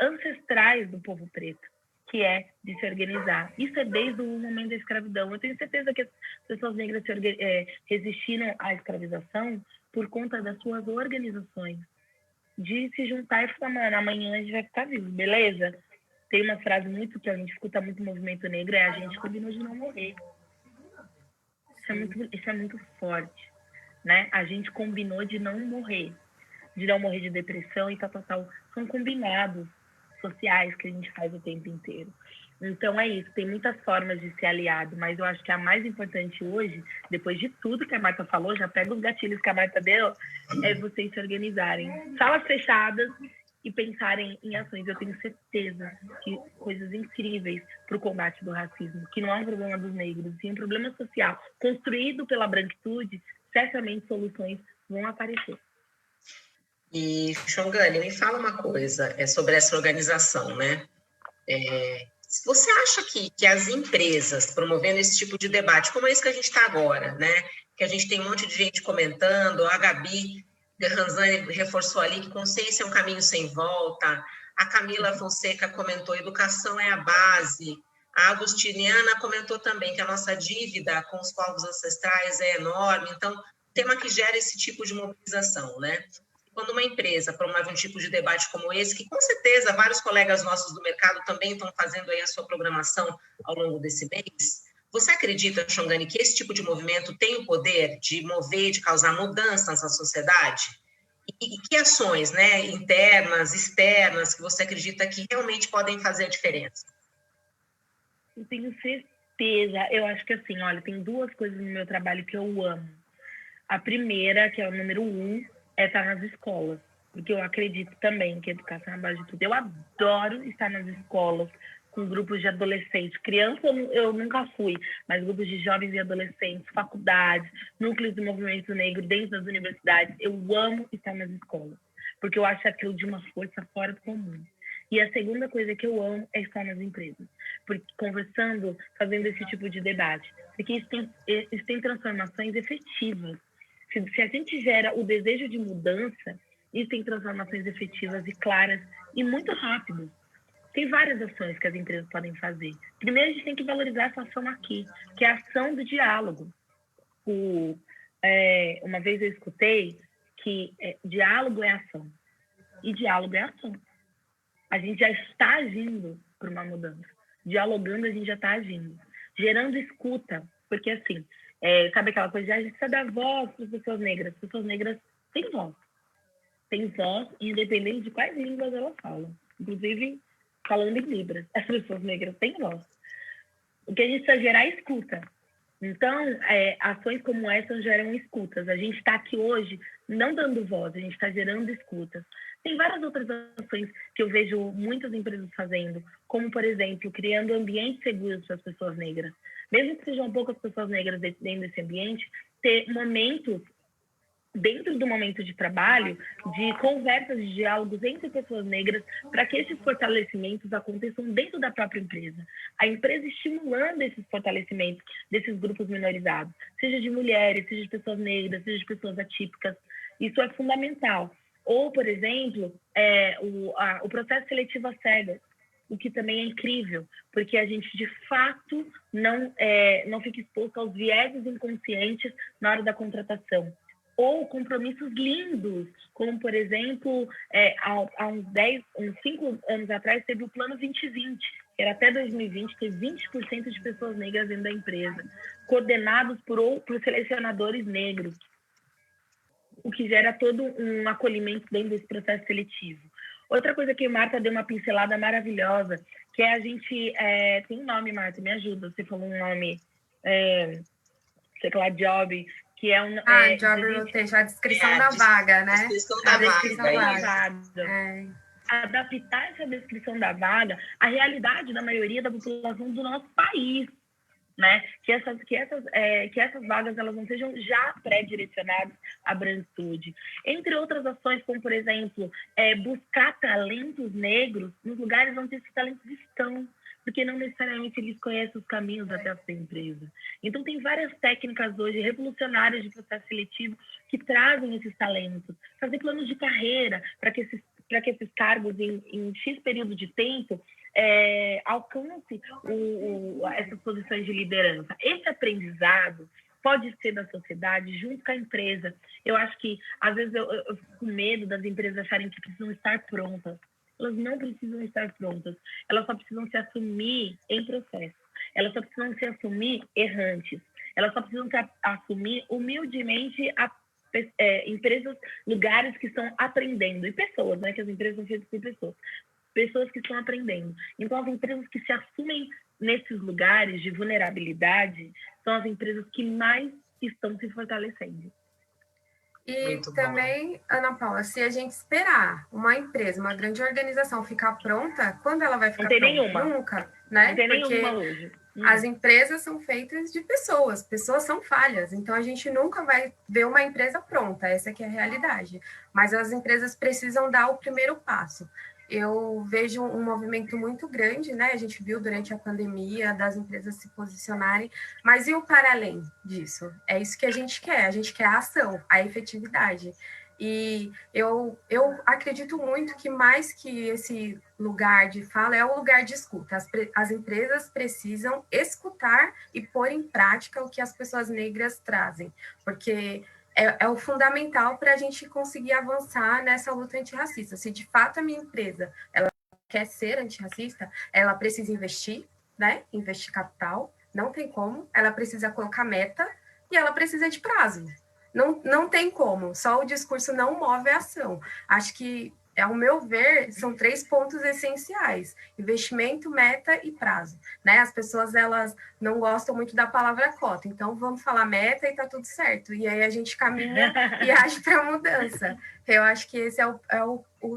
ancestrais do povo preto, que é de se organizar. Isso é desde o momento da escravidão. Eu tenho certeza que as pessoas negras resistiram à escravização por conta das suas organizações, de se juntar e falar, mano, amanhã a gente vai ficar vivo, beleza? Tem uma frase muito que a gente escuta muito no movimento negro, a gente combinou de não morrer. Isso é muito forte, né? A gente combinou de não morrer de depressão e tal. São combinados sociais que a gente faz o tempo inteiro. Então é isso, tem muitas formas de ser aliado, mas eu acho que a mais importante hoje, depois de tudo que a Marta falou, já pega os gatilhos que a Marta deu, é vocês se organizarem. Salas fechadas e pensarem em ações. Eu tenho certeza que coisas incríveis para o combate do racismo, que não é um problema dos negros, sim um problema social construído pela branquitude, certamente soluções vão aparecer. E, Xongani, me fala uma coisa sobre essa organização, né? Você acha que as empresas promovendo esse tipo de debate, como é isso que a gente está agora, né? Que a gente tem um monte de gente comentando, a Gabi Ranzani reforçou ali que consciência é um caminho sem volta, a Camila Fonseca comentou educação é a base, a Agustiniana comentou também que a nossa dívida com os povos ancestrais é enorme, então, tema que gera esse tipo de mobilização, né? Quando uma empresa promove um tipo de debate como esse, que com certeza vários colegas nossos do mercado também estão fazendo aí a sua programação ao longo desse mês, você acredita, Xongani, que esse tipo de movimento tem o poder de mover, de causar mudanças na sociedade? E que ações, né, internas, externas, que você acredita que realmente podem fazer a diferença? Eu tenho certeza. Eu acho que assim, olha, tem duas coisas no meu trabalho que eu amo. A primeira, que é o número 1, é estar nas escolas. Porque eu acredito também que a educação é a base de tudo. Eu adoro estar nas escolas com grupos de adolescentes. Criança eu nunca fui, mas grupos de jovens e adolescentes, faculdades, núcleos do movimento negro dentro das universidades. Eu amo estar nas escolas, porque eu acho aquilo de uma força fora do comum. E a segunda coisa que eu amo é estar nas empresas, porque conversando, fazendo esse tipo de debate, porque isso tem transformações efetivas. Se a gente gera o desejo de mudança, isso tem transformações efetivas e claras e muito rápidas. Tem várias ações que as empresas podem fazer. Primeiro, a gente tem que valorizar essa ação aqui, que é a ação do diálogo. Uma vez eu escutei que diálogo é ação e diálogo é ação. A gente já está agindo por uma mudança. Dialogando, a gente já está agindo. Gerando escuta, porque assim, sabe aquela coisa de a gente precisa dar voz para as pessoas negras. As pessoas negras têm voz. têm voz, independente de quais línguas elas falam. Inclusive, falando em Libras, as pessoas negras têm voz. O que a gente precisa gerar é escuta. Então, ações como essa geram escutas. A gente está aqui hoje não dando voz, a gente está gerando escutas. Tem várias outras ações que eu vejo muitas empresas fazendo, como, por exemplo, criando ambientes seguros para as pessoas negras. Mesmo que sejam poucas pessoas negras dentro desse ambiente, ter momentos, dentro do momento de trabalho, de conversas, de diálogos entre pessoas negras, para que esses fortalecimentos aconteçam dentro da própria empresa. A empresa estimulando esses fortalecimentos desses grupos minorizados, seja de mulheres, seja de pessoas negras, seja de pessoas atípicas. Isso é fundamental. Ou, por exemplo, o processo seletivo às cegas, o que também é incrível, porque a gente, de fato, não fica exposto aos vieses inconscientes na hora da contratação. Ou compromissos lindos, como, por exemplo, há uns 5 anos atrás, teve o Plano 2020, que era até 2020, ter 20% de pessoas negras dentro da empresa, coordenados por selecionadores negros, o que gera todo um acolhimento dentro desse processo seletivo. Outra coisa que a Marta deu uma pincelada maravilhosa, que é a gente... tem um nome, Marta, me ajuda, você falou um nome, sei lá, job... que é job rotation, a descrição da vaga, né? Descrição da vaga. Adaptar essa descrição da vaga à realidade da maioria da população do nosso país, né? Que essas vagas elas não sejam já pré-direcionadas à branquitude. Entre outras ações, como, por exemplo, buscar talentos negros nos lugares onde esses talentos estão, porque não necessariamente eles conhecem os caminhos até a sua empresa. Então, tem várias técnicas hoje revolucionárias de processo seletivo que trazem esses talentos. Fazer planos de carreira para que esses cargos, em X período de tempo, alcance essas posições de liderança. Esse aprendizado pode ser da sociedade junto com a empresa. Eu acho que, às vezes, eu fico com medo das empresas acharem que precisam estar prontas. Elas não precisam estar prontas. Elas só precisam se assumir em processo. Elas só precisam se assumir errantes. Elas só precisam se assumir humildemente empresas, lugares que estão aprendendo. E pessoas, né? Que as empresas são feitas por pessoas. Pessoas que estão aprendendo. Então, as empresas que se assumem nesses lugares de vulnerabilidade são as empresas que mais estão se fortalecendo. E muito também, bom. Ana Paula, se a gente esperar uma empresa, uma grande organização ficar pronta, quando ela vai ficar não tem pronta? Nenhuma. Nunca, né? Não tem Porque nenhuma hoje. As empresas são feitas de pessoas são falhas, então a gente nunca vai ver uma empresa pronta, essa que é a realidade. Mas as empresas precisam dar o primeiro passo. Eu vejo um movimento muito grande, né? A gente viu durante a pandemia das empresas se posicionarem, mas e o para além disso? É isso que a gente quer a ação, a efetividade. E eu acredito muito que mais que esse lugar de fala é o lugar de escuta. As empresas precisam escutar e pôr em prática o que as pessoas negras trazem, porque é o fundamental para a gente conseguir avançar nessa luta antirracista. Se de fato a minha empresa ela quer ser antirracista, ela precisa investir, né? Investir capital, não tem como, ela precisa colocar meta e ela precisa de prazo. Não tem como, só o discurso não move a ação. Acho que, ao meu ver, são 3 pontos essenciais: investimento, meta e prazo. Né? As pessoas elas não gostam muito da palavra cota, então vamos falar meta e tá tudo certo. E aí a gente caminha e age para a mudança. Eu acho que esse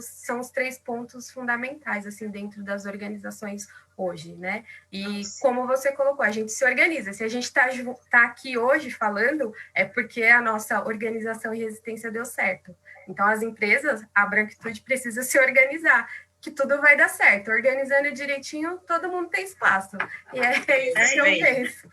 são os 3 pontos fundamentais assim, dentro das organizações hoje, né? E como você colocou, a gente se organiza. Se a gente tá aqui hoje falando, é porque a nossa organização e resistência deu certo. Então, as empresas, a branquitude precisa se organizar, que tudo vai dar certo. Organizando direitinho, todo mundo tem espaço. E é isso que eu penso.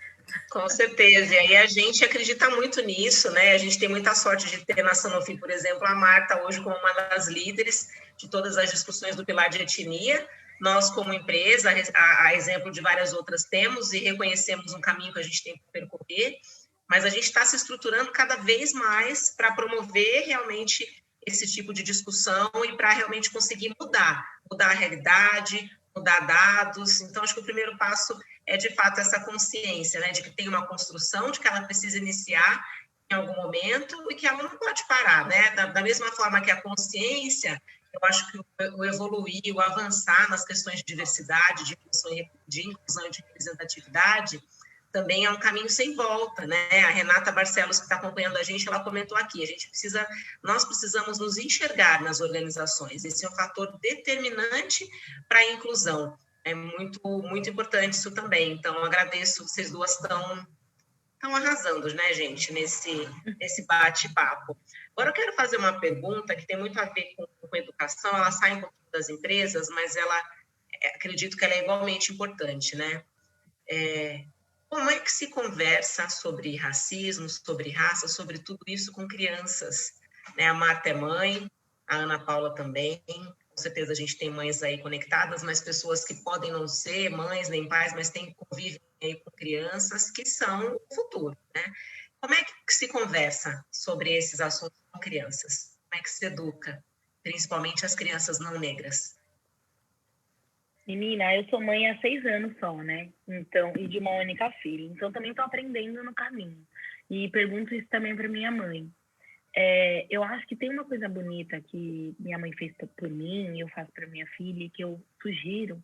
Com certeza, e aí a gente acredita muito nisso, né? A gente tem muita sorte de ter na Sanofi, por exemplo, a Marta hoje como uma das líderes de todas as discussões do pilar de etnia. Nós, como empresa, a exemplo de várias outras, temos e reconhecemos um caminho que a gente tem que percorrer, mas a gente está se estruturando cada vez mais para promover realmente esse tipo de discussão e para realmente conseguir mudar a realidade, mudar dados. Então, acho que o primeiro passo é, de fato, essa consciência, né, de que tem uma construção, de que ela precisa iniciar em algum momento e que ela não pode parar, né? Da mesma forma que a consciência, eu acho que o evoluir, o avançar nas questões de diversidade, de inclusão e de representatividade, também é um caminho sem volta, né? A Renata Barcelos, que está acompanhando a gente, ela comentou aqui, nós precisamos nos enxergar nas organizações, esse é um fator determinante para a inclusão, é muito, muito importante isso também, então agradeço, vocês duas estão arrasando, né, gente, nesse bate-papo. Agora eu quero fazer uma pergunta que tem muito a ver com educação, ela sai um pouquinho das empresas, mas acredito que ela é igualmente importante, né? Como é que se conversa sobre racismo, sobre raça, sobre tudo isso com crianças? Né? A Marta é mãe, a Ana Paula também, com certeza a gente tem mães aí conectadas, mas pessoas que podem não ser mães nem pais, mas convivem aí com crianças que são o futuro, né? Como é que se conversa sobre esses assuntos com crianças? Como é que se educa, principalmente as crianças não negras? Menina, eu sou mãe há 6 anos só, né? Então, e de uma única filha. Então, também estou aprendendo no caminho. E pergunto isso também para minha mãe. Eu acho que tem uma coisa bonita que minha mãe fez por mim e eu faço para minha filha, e que eu sugiro,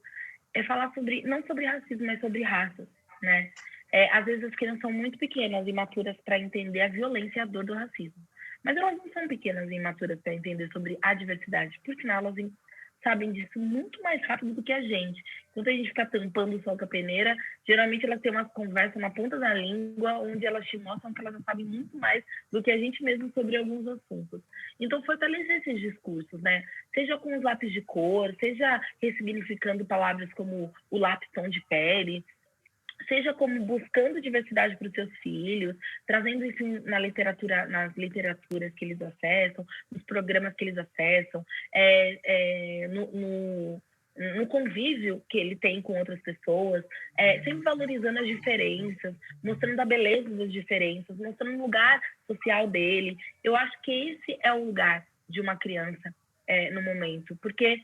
é falar sobre, não sobre racismo, mas sobre raças, né? Às vezes as crianças são muito pequenas e imaturas para entender a violência e a dor do racismo. Mas elas não são pequenas e imaturas para entender sobre a diversidade, por sinal elas sabem disso muito mais rápido do que a gente. Enquanto a gente fica tampando o sol com a peneira, geralmente elas têm uma conversa na ponta da língua, onde elas te mostram que elas sabem muito mais do que a gente mesmo sobre alguns assuntos. Então, fortalecer esses discursos, né? Seja com os lápis de cor, seja ressignificando palavras como o lápis tom de pele, seja como buscando diversidade para os seus filhos, trazendo isso na literatura, nas literaturas que eles acessam, nos programas que eles acessam, no convívio que ele tem com outras pessoas, sempre valorizando as diferenças, mostrando a beleza das diferenças, mostrando o lugar social dele. Eu acho que esse é o lugar de uma criança no momento, porque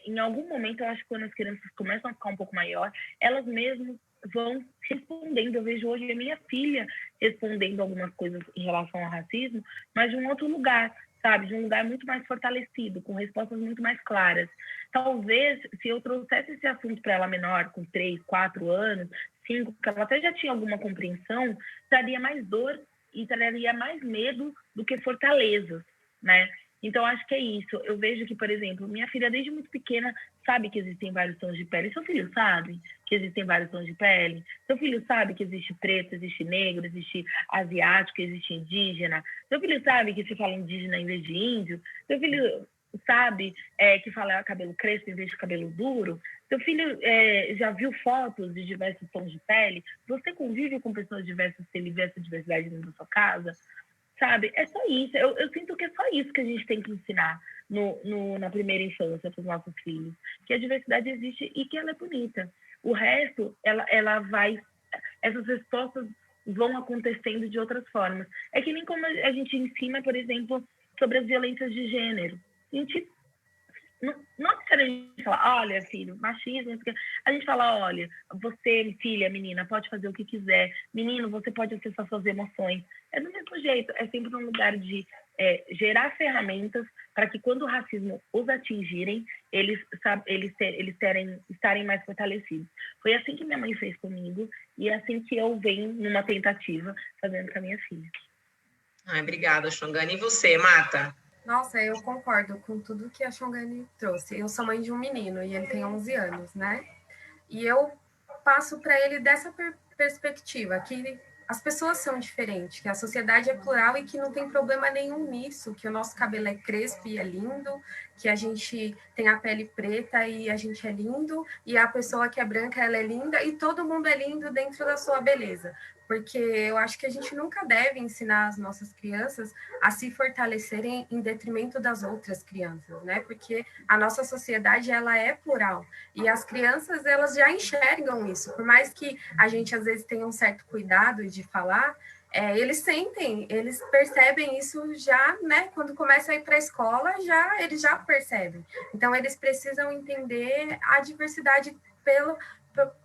em algum momento, eu acho que quando as crianças começam a ficar um pouco maior, elas mesmas vão respondendo. Eu vejo hoje a minha filha respondendo algumas coisas em relação ao racismo, mas de um outro lugar, sabe? De um lugar muito mais fortalecido, com respostas muito mais claras. Talvez, se eu trouxesse esse assunto para ela menor, com 3, 4 anos, 5, que ela até já tinha alguma compreensão, traria mais dor e traria mais medo do que fortalezas, né? Então, acho que é isso. Eu vejo que, por exemplo, minha filha, desde muito pequena, sabe que existem vários tons de pele. Seu filho sabe que existem vários tons de pele? Seu filho sabe que existe preto, existe negro, existe asiático, existe indígena? Seu filho sabe que se fala indígena em vez de índio? Seu filho sabe que fala cabelo crespo em vez de cabelo duro? Seu filho já viu fotos de diversos tons de pele? Você convive com pessoas diversas, se ele vê essa diversidade dentro da sua casa? Sabe? É só isso. Eu sinto que é só isso que a gente tem que ensinar na primeira infância para os nossos filhos. Que a diversidade existe e que ela é bonita. O resto, ela vai... Essas respostas vão acontecendo de outras formas. É que nem como a gente ensina, por exemplo, sobre as violências de gênero. A gente não necessariamente falar, olha, filho, machismo, a gente fala, olha, você, filha, menina, pode fazer o que quiser, menino, você pode acessar suas emoções. É do mesmo jeito, é sempre um lugar de gerar ferramentas para que quando o racismo os atingirem, eles estarem mais fortalecidos. Foi assim que minha mãe fez comigo e é assim que eu venho numa tentativa fazendo com a minha filha. Obrigada, Xongani. E você, Marta? Nossa, eu concordo com tudo que a Xongani trouxe. Eu sou mãe de um menino e ele tem 11 anos, né? E eu passo para ele dessa perspectiva, que as pessoas são diferentes, que a sociedade é plural e que não tem problema nenhum nisso, que o nosso cabelo é crespo e é lindo, que a gente tem a pele preta e a gente é lindo, e a pessoa que é branca, ela é linda, e todo mundo é lindo dentro da sua beleza. Porque eu acho que a gente nunca deve ensinar as nossas crianças a se fortalecerem em detrimento das outras crianças, né? Porque a nossa sociedade, ela é plural, e as crianças, elas já enxergam isso, por mais que a gente às vezes tenha um certo cuidado de falar, eles sentem, eles percebem isso já, né? Quando começa a ir para a escola, eles já percebem. Então, eles precisam entender a diversidade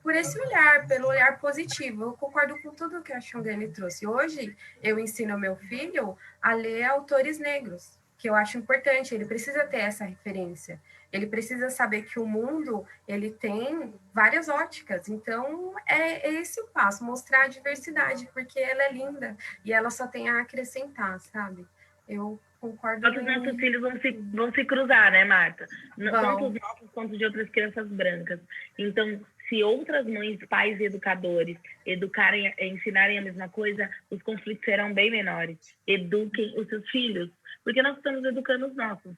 por esse olhar, pelo olhar positivo. Eu concordo com tudo que a Xongani trouxe. Hoje, eu ensino meu filho a ler autores negros, que eu acho importante. Ele precisa ter essa referência. Ele precisa saber que o mundo, ele tem várias óticas. Então, é esse o passo, mostrar a diversidade, porque ela é linda e ela só tem a acrescentar, sabe? Eu concordo. Só que os nossos filhos vão se cruzar, né, Marta? Tanto os Bom, nossos quanto de outras crianças brancas. Então, se outras mães, pais e educadores educarem, ensinarem a mesma coisa, os conflitos serão bem menores. Eduquem os seus filhos, porque nós estamos educando os nossos.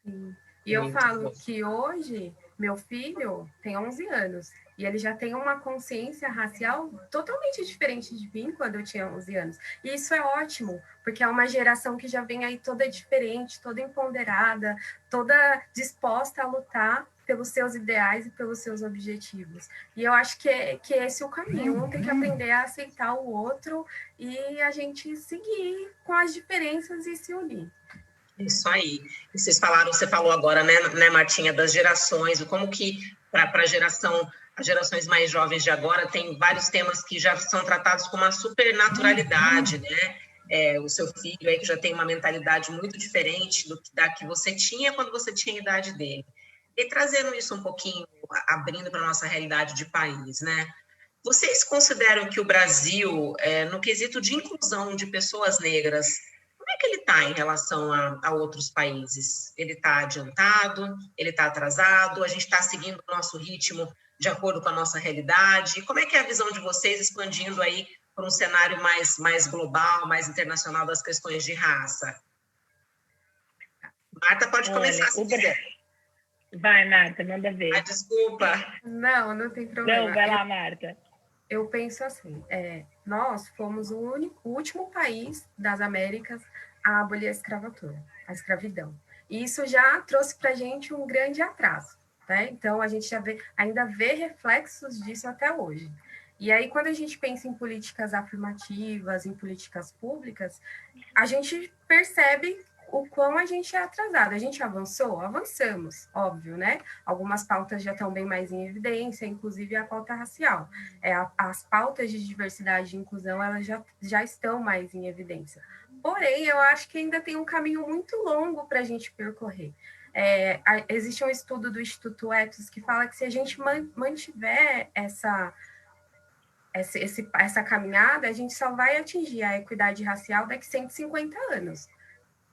Sim. E eu falo que hoje meu filho tem 11 anos e ele já tem uma consciência racial totalmente diferente de mim quando eu tinha 11 anos. E isso é ótimo, porque é uma geração que já vem aí toda diferente, toda empoderada, toda disposta a lutar pelos seus ideais e pelos seus objetivos. E eu acho que esse é o caminho. Um tem que aprender a aceitar o outro e a gente seguir com as diferenças e se unir. Isso aí. E você falou agora, né, Martinha, das gerações, como que para as gerações mais jovens de agora tem vários temas que já são tratados com uma supernaturalidade, né? O seu filho aí que já tem uma mentalidade muito diferente da que você tinha quando você tinha a idade dele. E trazendo isso um pouquinho, abrindo para a nossa realidade de país, né? Vocês consideram que o Brasil, no quesito de inclusão de pessoas negras, como é que ele está em relação a outros países? Ele está adiantado? Ele está atrasado? A gente está seguindo o nosso ritmo de acordo com a nossa realidade? Como é que é a visão de vocês expandindo aí para um cenário mais global, mais internacional das questões de raça? Marta pode começar se quiser. Vai, Marta, manda ver. Desculpa. Não tem problema. Não, vai lá, Marta. Eu penso assim, nós fomos o último país das Américas a abolir a escravatura, a escravidão. E isso já trouxe para a gente um grande atraso, né? Então, a gente ainda vê reflexos disso até hoje. E aí, quando a gente pensa em políticas afirmativas, em políticas públicas, a gente percebe o quão a gente é atrasado. A gente avançou? Avançamos, óbvio, né? Algumas pautas já estão bem mais em evidência, inclusive a pauta racial. As pautas de diversidade e inclusão, elas já estão mais em evidência. Porém, eu acho que ainda tem um caminho muito longo para a gente percorrer. Existe um estudo do Instituto Ethos que fala que se a gente mantiver essa caminhada, a gente só vai atingir a equidade racial daqui a 150 anos.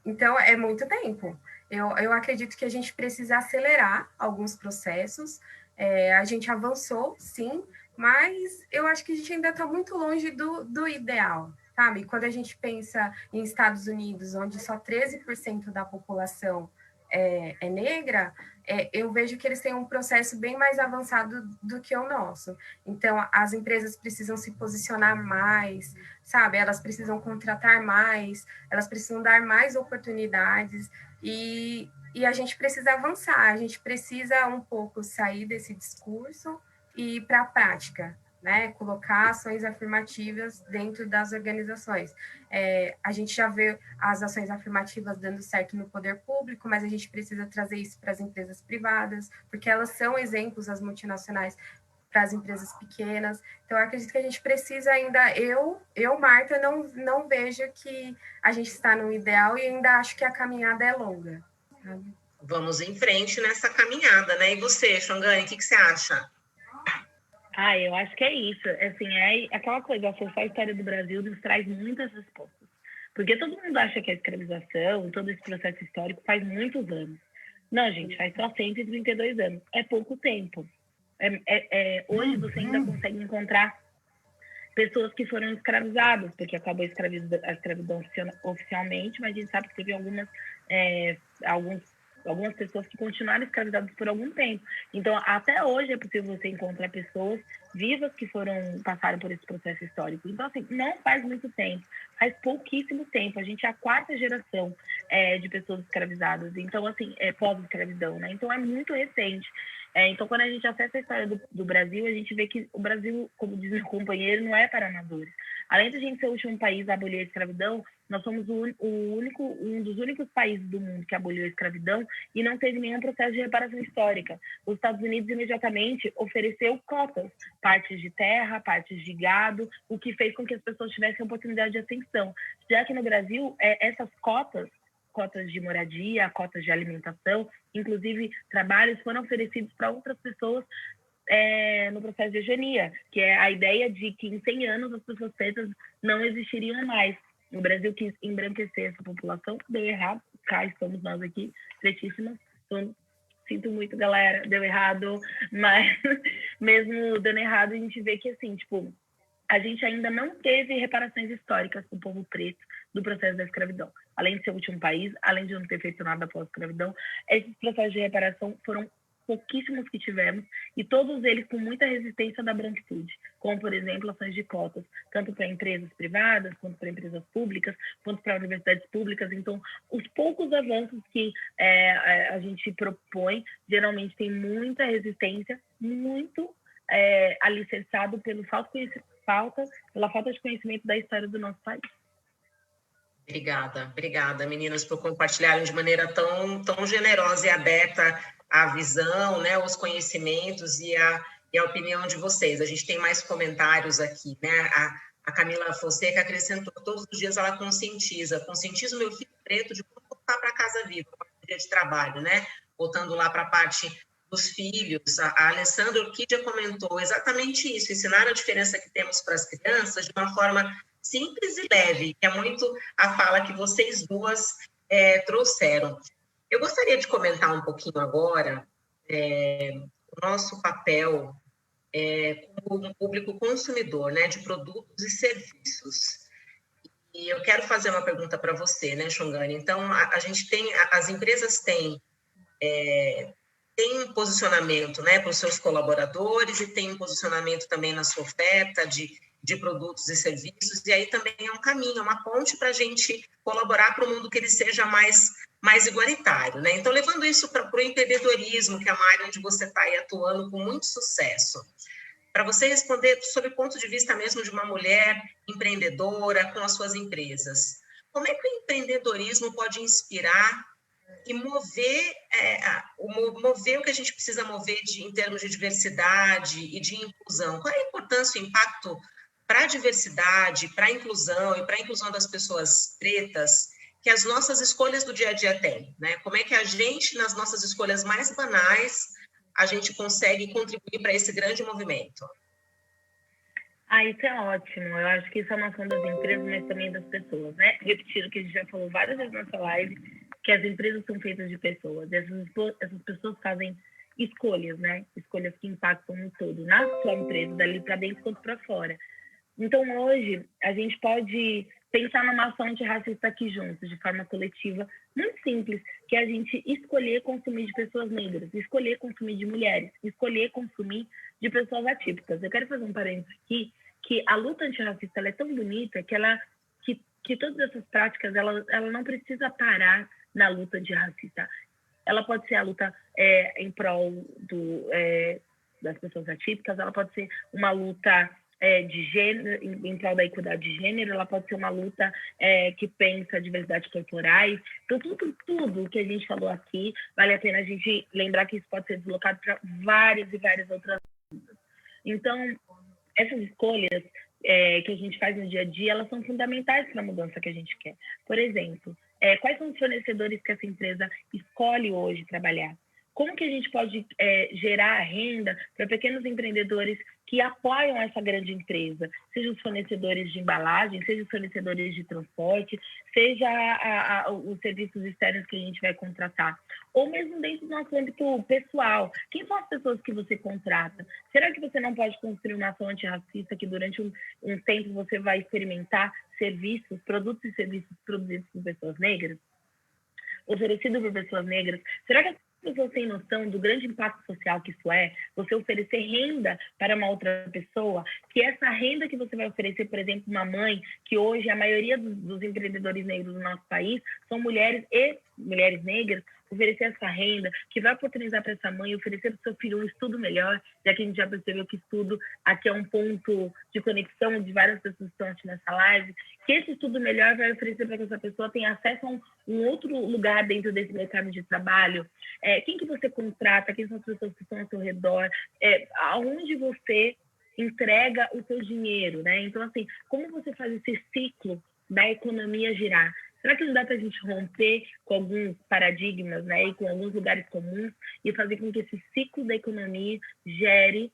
Então, é muito tempo. Eu acredito que a gente precisa acelerar alguns processos. A gente avançou, sim, mas eu acho que a gente ainda está muito longe do ideal, sabe? Quando a gente pensa em Estados Unidos, onde só 13% da população é negra, eu vejo que eles têm um processo bem mais avançado do que o nosso. Então, as empresas precisam se posicionar mais, sabe? Elas precisam contratar mais, elas precisam dar mais oportunidades e a gente precisa avançar, a gente precisa um pouco sair desse discurso e ir para a prática, né? Colocar ações afirmativas dentro das organizações. A gente já vê as ações afirmativas dando certo no poder público, mas a gente precisa trazer isso para as empresas privadas, porque elas são exemplos, as multinacionais, para as empresas pequenas. Então, eu acredito que a gente precisa ainda, Marta, não vejo que a gente está no ideal e ainda acho que a caminhada é longa. Sabe? Vamos em frente nessa caminhada, né? E você, Xongani, o que você acha? Eu acho que é isso. Assim, aquela coisa, acessar a história do Brasil nos traz muitas respostas. Porque todo mundo acha que a escravização, todo esse processo histórico faz muitos anos. Não, gente, faz só 132 anos. É pouco tempo. Hoje você ainda consegue encontrar pessoas que foram escravizadas, porque acabou a escravidão oficialmente, mas a gente sabe que teve algumas pessoas que continuaram escravizadas por algum tempo. Então, até hoje é possível você encontrar pessoas vivas que passaram por esse processo histórico. Então, assim, não faz muito tempo, faz pouquíssimo tempo. A gente é a 4ª geração de pessoas escravizadas. Então, assim, pós-escravidão, né? Então, é muito recente. Então, quando a gente acessa a história do Brasil, a gente vê que o Brasil, como diz meu companheiro, não é para amadores. Além de a gente ser o último país a abolir a escravidão, nós somos um dos únicos países do mundo que aboliu a escravidão e não teve nenhum processo de reparação histórica. Os Estados Unidos imediatamente ofereceu cotas, partes de terra, partes de gado, o que fez com que as pessoas tivessem oportunidade de ascensão. Já que no Brasil, essas cotas de moradia, cotas de alimentação, inclusive trabalhos foram oferecidos para outras pessoas no processo de eugenia, que é a ideia de que em 100 anos as pessoas pretas não existiriam mais. O Brasil quis embranquecer essa população, deu errado, cá estamos nós aqui, pretíssimas, então, sinto muito, galera, deu errado, mas mesmo dando errado, a gente vê que, assim, tipo, a gente ainda não teve reparações históricas com o povo preto do processo da escravidão. Além de ser o último país, além de não ter feito nada após a escravidão, esses processos de reparação foram pouquíssimos que tivemos, e todos eles com muita resistência da branquitude, como, por exemplo, ações de cotas, tanto para empresas privadas, quanto para empresas públicas, quanto para universidades públicas. Então, os poucos avanços que a gente propõe, geralmente tem muita resistência, muito alicerçado pela falta de conhecimento da história do nosso país. Obrigada, meninas, por compartilharem de maneira tão generosa e aberta a visão, né, os conhecimentos e a opinião de vocês. A gente tem mais comentários aqui, né? A Camila Fonseca acrescentou: todos os dias ela conscientiza o meu filho preto de como voltar para casa viva, para o dia de trabalho, né? Voltando lá para a parte dos filhos, a Alessandra Orquídea comentou exatamente isso: ensinar a diferença que temos para as crianças de uma forma simples e leve, que é muito a fala que vocês duas trouxeram. Eu gostaria de comentar um pouquinho agora o nosso papel como um público consumidor, né, de produtos e serviços. E eu quero fazer uma pergunta para você, né, Xongani? Então, a gente tem, as empresas têm um posicionamento, né, para os seus colaboradores, e tem um posicionamento também na sua oferta de produtos e serviços, e aí também é um caminho, é uma ponte para a gente colaborar para o mundo que ele seja mais igualitário, né? Então, levando isso para o empreendedorismo, que é uma área onde você está aí atuando com muito sucesso, para você responder sob o ponto de vista mesmo de uma mulher empreendedora com as suas empresas, como é que o empreendedorismo pode inspirar e mover o que a gente precisa mover em termos de diversidade e de inclusão? Qual é a importância, o impacto para a diversidade, para a inclusão e para a inclusão das pessoas pretas que as nossas escolhas do dia a dia têm, né? Como é que a gente, nas nossas escolhas mais banais, a gente consegue contribuir para esse grande movimento? Isso é ótimo. Eu acho que isso é uma ação das empresas, mas também das pessoas, né? Repetir o que a gente já falou várias vezes nessa live, que as empresas são feitas de pessoas. Essas pessoas fazem escolhas, né? Escolhas que impactam no todo, na sua empresa, dali para dentro quanto para fora. Então, hoje, a gente pode pensar numa ação antirracista aqui juntos, de forma coletiva, muito simples, que é a gente escolher consumir de pessoas negras, escolher consumir de mulheres, escolher consumir de pessoas atípicas. Eu quero fazer um parênteses aqui, que a luta antirracista ela é tão bonita que todas essas práticas, ela não precisa parar na luta antirracista. Ela pode ser a luta em prol das pessoas atípicas, ela pode ser uma luta de gênero, em prol da equidade de gênero, ela pode ser uma luta que pensa diversidade corporais. Então, tudo que a gente falou aqui, vale a pena a gente lembrar que isso pode ser deslocado para várias e várias outras lutas. Então, essas escolhas que a gente faz no dia a dia, elas são fundamentais para a mudança que a gente quer. Por exemplo, quais são os fornecedores que essa empresa escolhe hoje trabalhar? Como que a gente pode gerar renda para pequenos empreendedores que apoiam essa grande empresa, seja os fornecedores de embalagem, seja os fornecedores de transporte, seja os serviços externos que a gente vai contratar, ou mesmo dentro do nosso âmbito pessoal. Quem são as pessoas que você contrata? Será que você não pode construir uma ação antirracista que durante um tempo você vai experimentar produtos e serviços produzidos por pessoas negras? Oferecido por pessoas negras? Será que as pessoas têm noção do grande impacto social que isso é? Você oferecer renda para uma outra pessoa, que essa renda que você vai oferecer, por exemplo, uma mãe, que hoje a maioria dos empreendedores negros do nosso país são mulheres negras, oferecer essa renda, que vai oportunizar para essa mãe, oferecer para o seu filho um estudo melhor, já que a gente já percebeu que estudo aqui é um ponto de conexão de várias pessoas que estão aqui nessa live, que esse estudo melhor vai oferecer para que essa pessoa tenha acesso a um outro lugar dentro desse mercado de trabalho. Quem que você contrata, quem são as pessoas que estão ao seu redor, aonde você entrega o seu dinheiro, né? Então, assim, como você faz esse ciclo da economia girar? Será que não dá para a gente romper com alguns paradigmas, né, e com alguns lugares comuns e fazer com que esse ciclo da economia gere,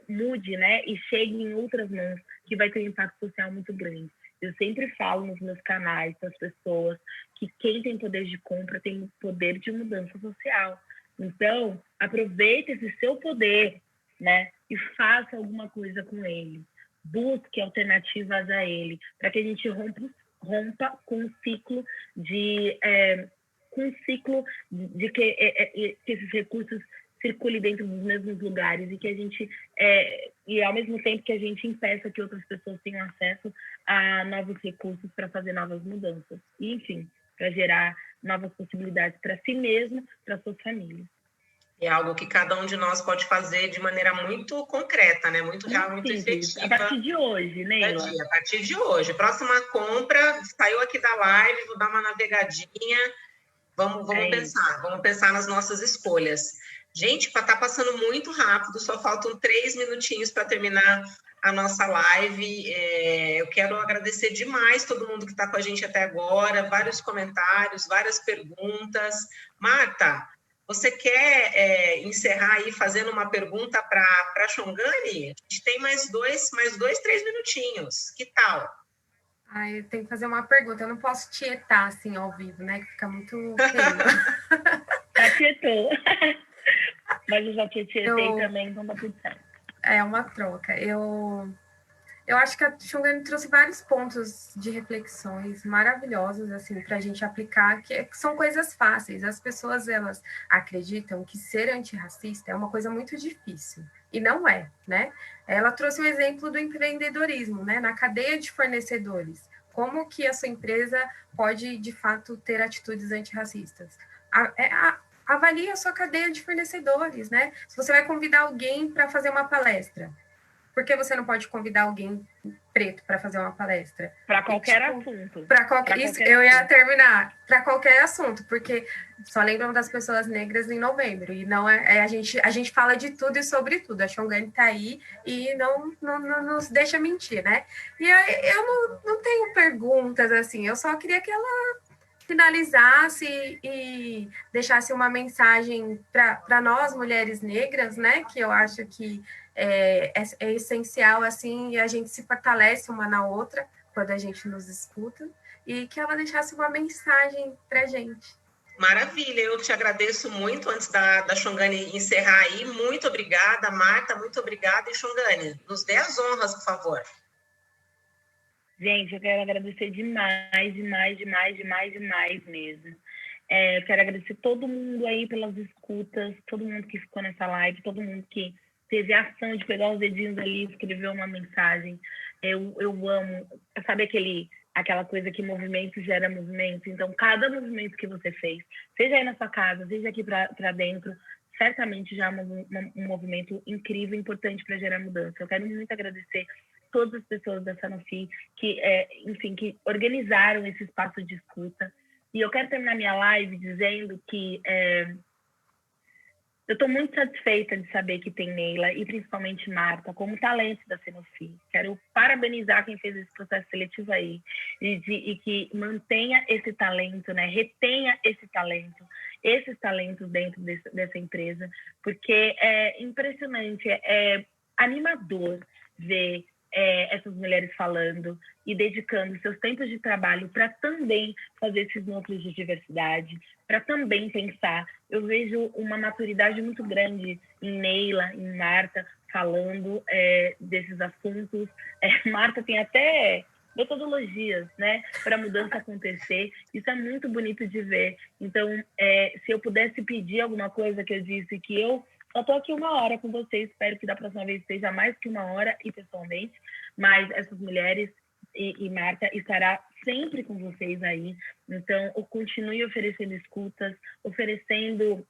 mude, né, e chegue em outras mãos, que vai ter um impacto social muito grande? Eu sempre falo nos meus canais para as pessoas que quem tem poder de compra tem poder de mudança social. Então, aproveite esse seu poder, né, e faça alguma coisa com ele. Busque alternativas a ele, para que a gente rompa com um ciclo de que esses recursos circulem dentro dos mesmos lugares e que a gente e ao mesmo tempo que a gente impeça que outras pessoas tenham acesso a novos recursos para fazer novas mudanças e, enfim, para gerar novas possibilidades para si mesmo, para suas famílias. É algo que cada um de nós pode fazer de maneira muito concreta, né? Muito real, muito efetiva. A partir de hoje, Neila. A partir de hoje. Próxima compra, saiu aqui da live, vou dar uma navegadinha. Vamos pensar, vamos pensar nas nossas escolhas. Gente, está passando muito rápido, só faltam 3 minutinhos para terminar a nossa live. Eu quero agradecer demais todo mundo que está com a gente até agora, vários comentários, várias perguntas. Marta, você quer encerrar aí fazendo uma pergunta para a Shongani? A gente tem mais dois, 3 minutinhos. Que tal? Eu tenho que fazer uma pergunta. Eu não posso tietar assim ao vivo, né? Que fica muito feio. Já tietou. Mas eu já tietei também, então dá tudo certo. É uma troca. Eu acho que a Shongani trouxe vários pontos de reflexões maravilhosos, assim, para a gente aplicar, que são coisas fáceis. As pessoas, elas acreditam que ser antirracista é uma coisa muito difícil. E não é, né? Ela trouxe o exemplo do empreendedorismo, né? Na cadeia de fornecedores. Como que a sua empresa pode, de fato, ter atitudes antirracistas? Avalie a sua cadeia de fornecedores, né? Se você vai convidar alguém para fazer uma palestra, por que você não pode convidar alguém preto para fazer uma palestra? Para qualquer assunto. Eu ia terminar. Para qualquer assunto, porque só lembram das pessoas negras em novembro. E não a gente fala de tudo e sobre tudo. A Shongani está aí e não nos deixa mentir, né? E eu não tenho perguntas assim. Eu só queria que ela finalizasse e deixasse uma mensagem para nós, mulheres negras, né? Que eu acho que é essencial, assim, e a gente se fortalece uma na outra quando a gente nos escuta, e que ela deixasse uma mensagem para a gente. Maravilha, eu te agradeço muito. Antes da Shongani encerrar aí, muito obrigada, Marta, muito obrigada. E Shongani, nos dê as honras, por favor. Gente, eu quero agradecer demais mesmo. Eu quero agradecer todo mundo aí pelas escutas, todo mundo que ficou nessa live, todo mundo que teve a ação de pegar os dedinhos ali e escrever uma mensagem. Eu amo, sabe aquela coisa que movimento gera movimento? Então, cada movimento que você fez, seja aí na sua casa, seja aqui para dentro, certamente já é um movimento incrível, importante para gerar mudança. Eu quero muito agradecer todas as pessoas da Sanofi que organizaram esse espaço de escuta. E eu quero terminar minha live dizendo que eu estou muito satisfeita de saber que tem Neila e principalmente Marta como talentos da Sanofi. Quero parabenizar quem fez esse processo seletivo aí e que mantenha esse talento, né? Retenha esses talentos dentro dessa empresa, porque é impressionante, é animador ver essas mulheres falando e dedicando seus tempos de trabalho para também fazer esses núcleos de diversidade, para também pensar. Eu vejo uma maturidade muito grande em Neila, em Marta, falando desses assuntos. Marta tem até metodologias, né, para a mudança acontecer. Isso é muito bonito de ver. Então, se eu pudesse pedir alguma coisa que eu disse que eu estou aqui 1 hora com vocês, espero que da próxima vez seja mais que 1 hora e pessoalmente, mas essas mulheres e Marta estará sempre com vocês aí. Então, eu continue oferecendo escutas, oferecendo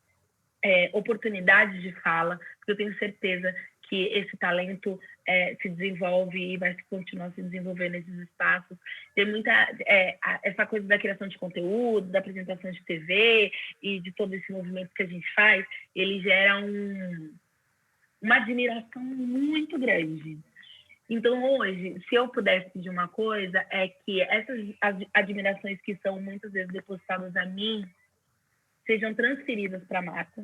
oportunidades de fala, porque eu tenho certeza que esse talento se desenvolve e vai continuar se desenvolvendo nesses espaços. Tem muita... essa coisa da criação de conteúdo, da apresentação de TV e de todo esse movimento que a gente faz, ele gera uma admiração muito grande. Então, hoje, se eu pudesse pedir uma coisa, é que essas admirações que são muitas vezes depositadas a mim sejam transferidas para a Marta,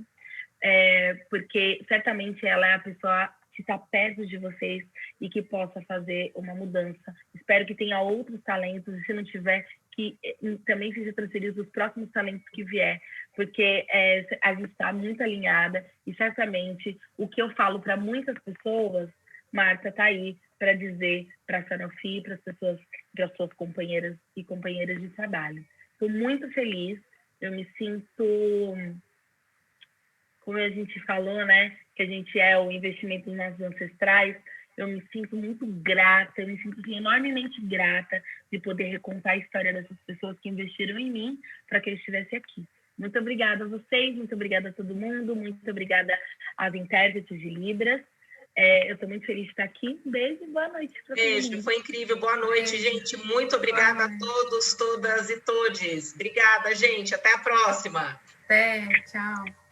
porque certamente ela é a pessoa que está perto de vocês e que possa fazer uma mudança. Espero que tenha outros talentos, e se não tiver, que também seja transferido os próximos talentos que vier, porque a gente está muito alinhada e certamente o que eu falo para muitas pessoas, Marta está aí para dizer para a Sanofi, para as pessoas, para as suas companheiras e companheiras de trabalho. Estou muito feliz, eu me sinto, como a gente falou, né, que a gente é o investimento dos nossos ancestrais, eu me sinto muito grata, eu me sinto assim, enormemente grata de poder recontar a história dessas pessoas que investiram em mim para que eu estivesse aqui. Muito obrigada a vocês, muito obrigada a todo mundo, muito obrigada às intérpretes de Libras. Eu estou muito feliz de estar aqui. Um beijo e boa noite para todo mundo. Foi incrível. Boa noite, gente. Muito obrigada a todos, todas e todes. Obrigada, gente. Até a próxima. Até, tchau.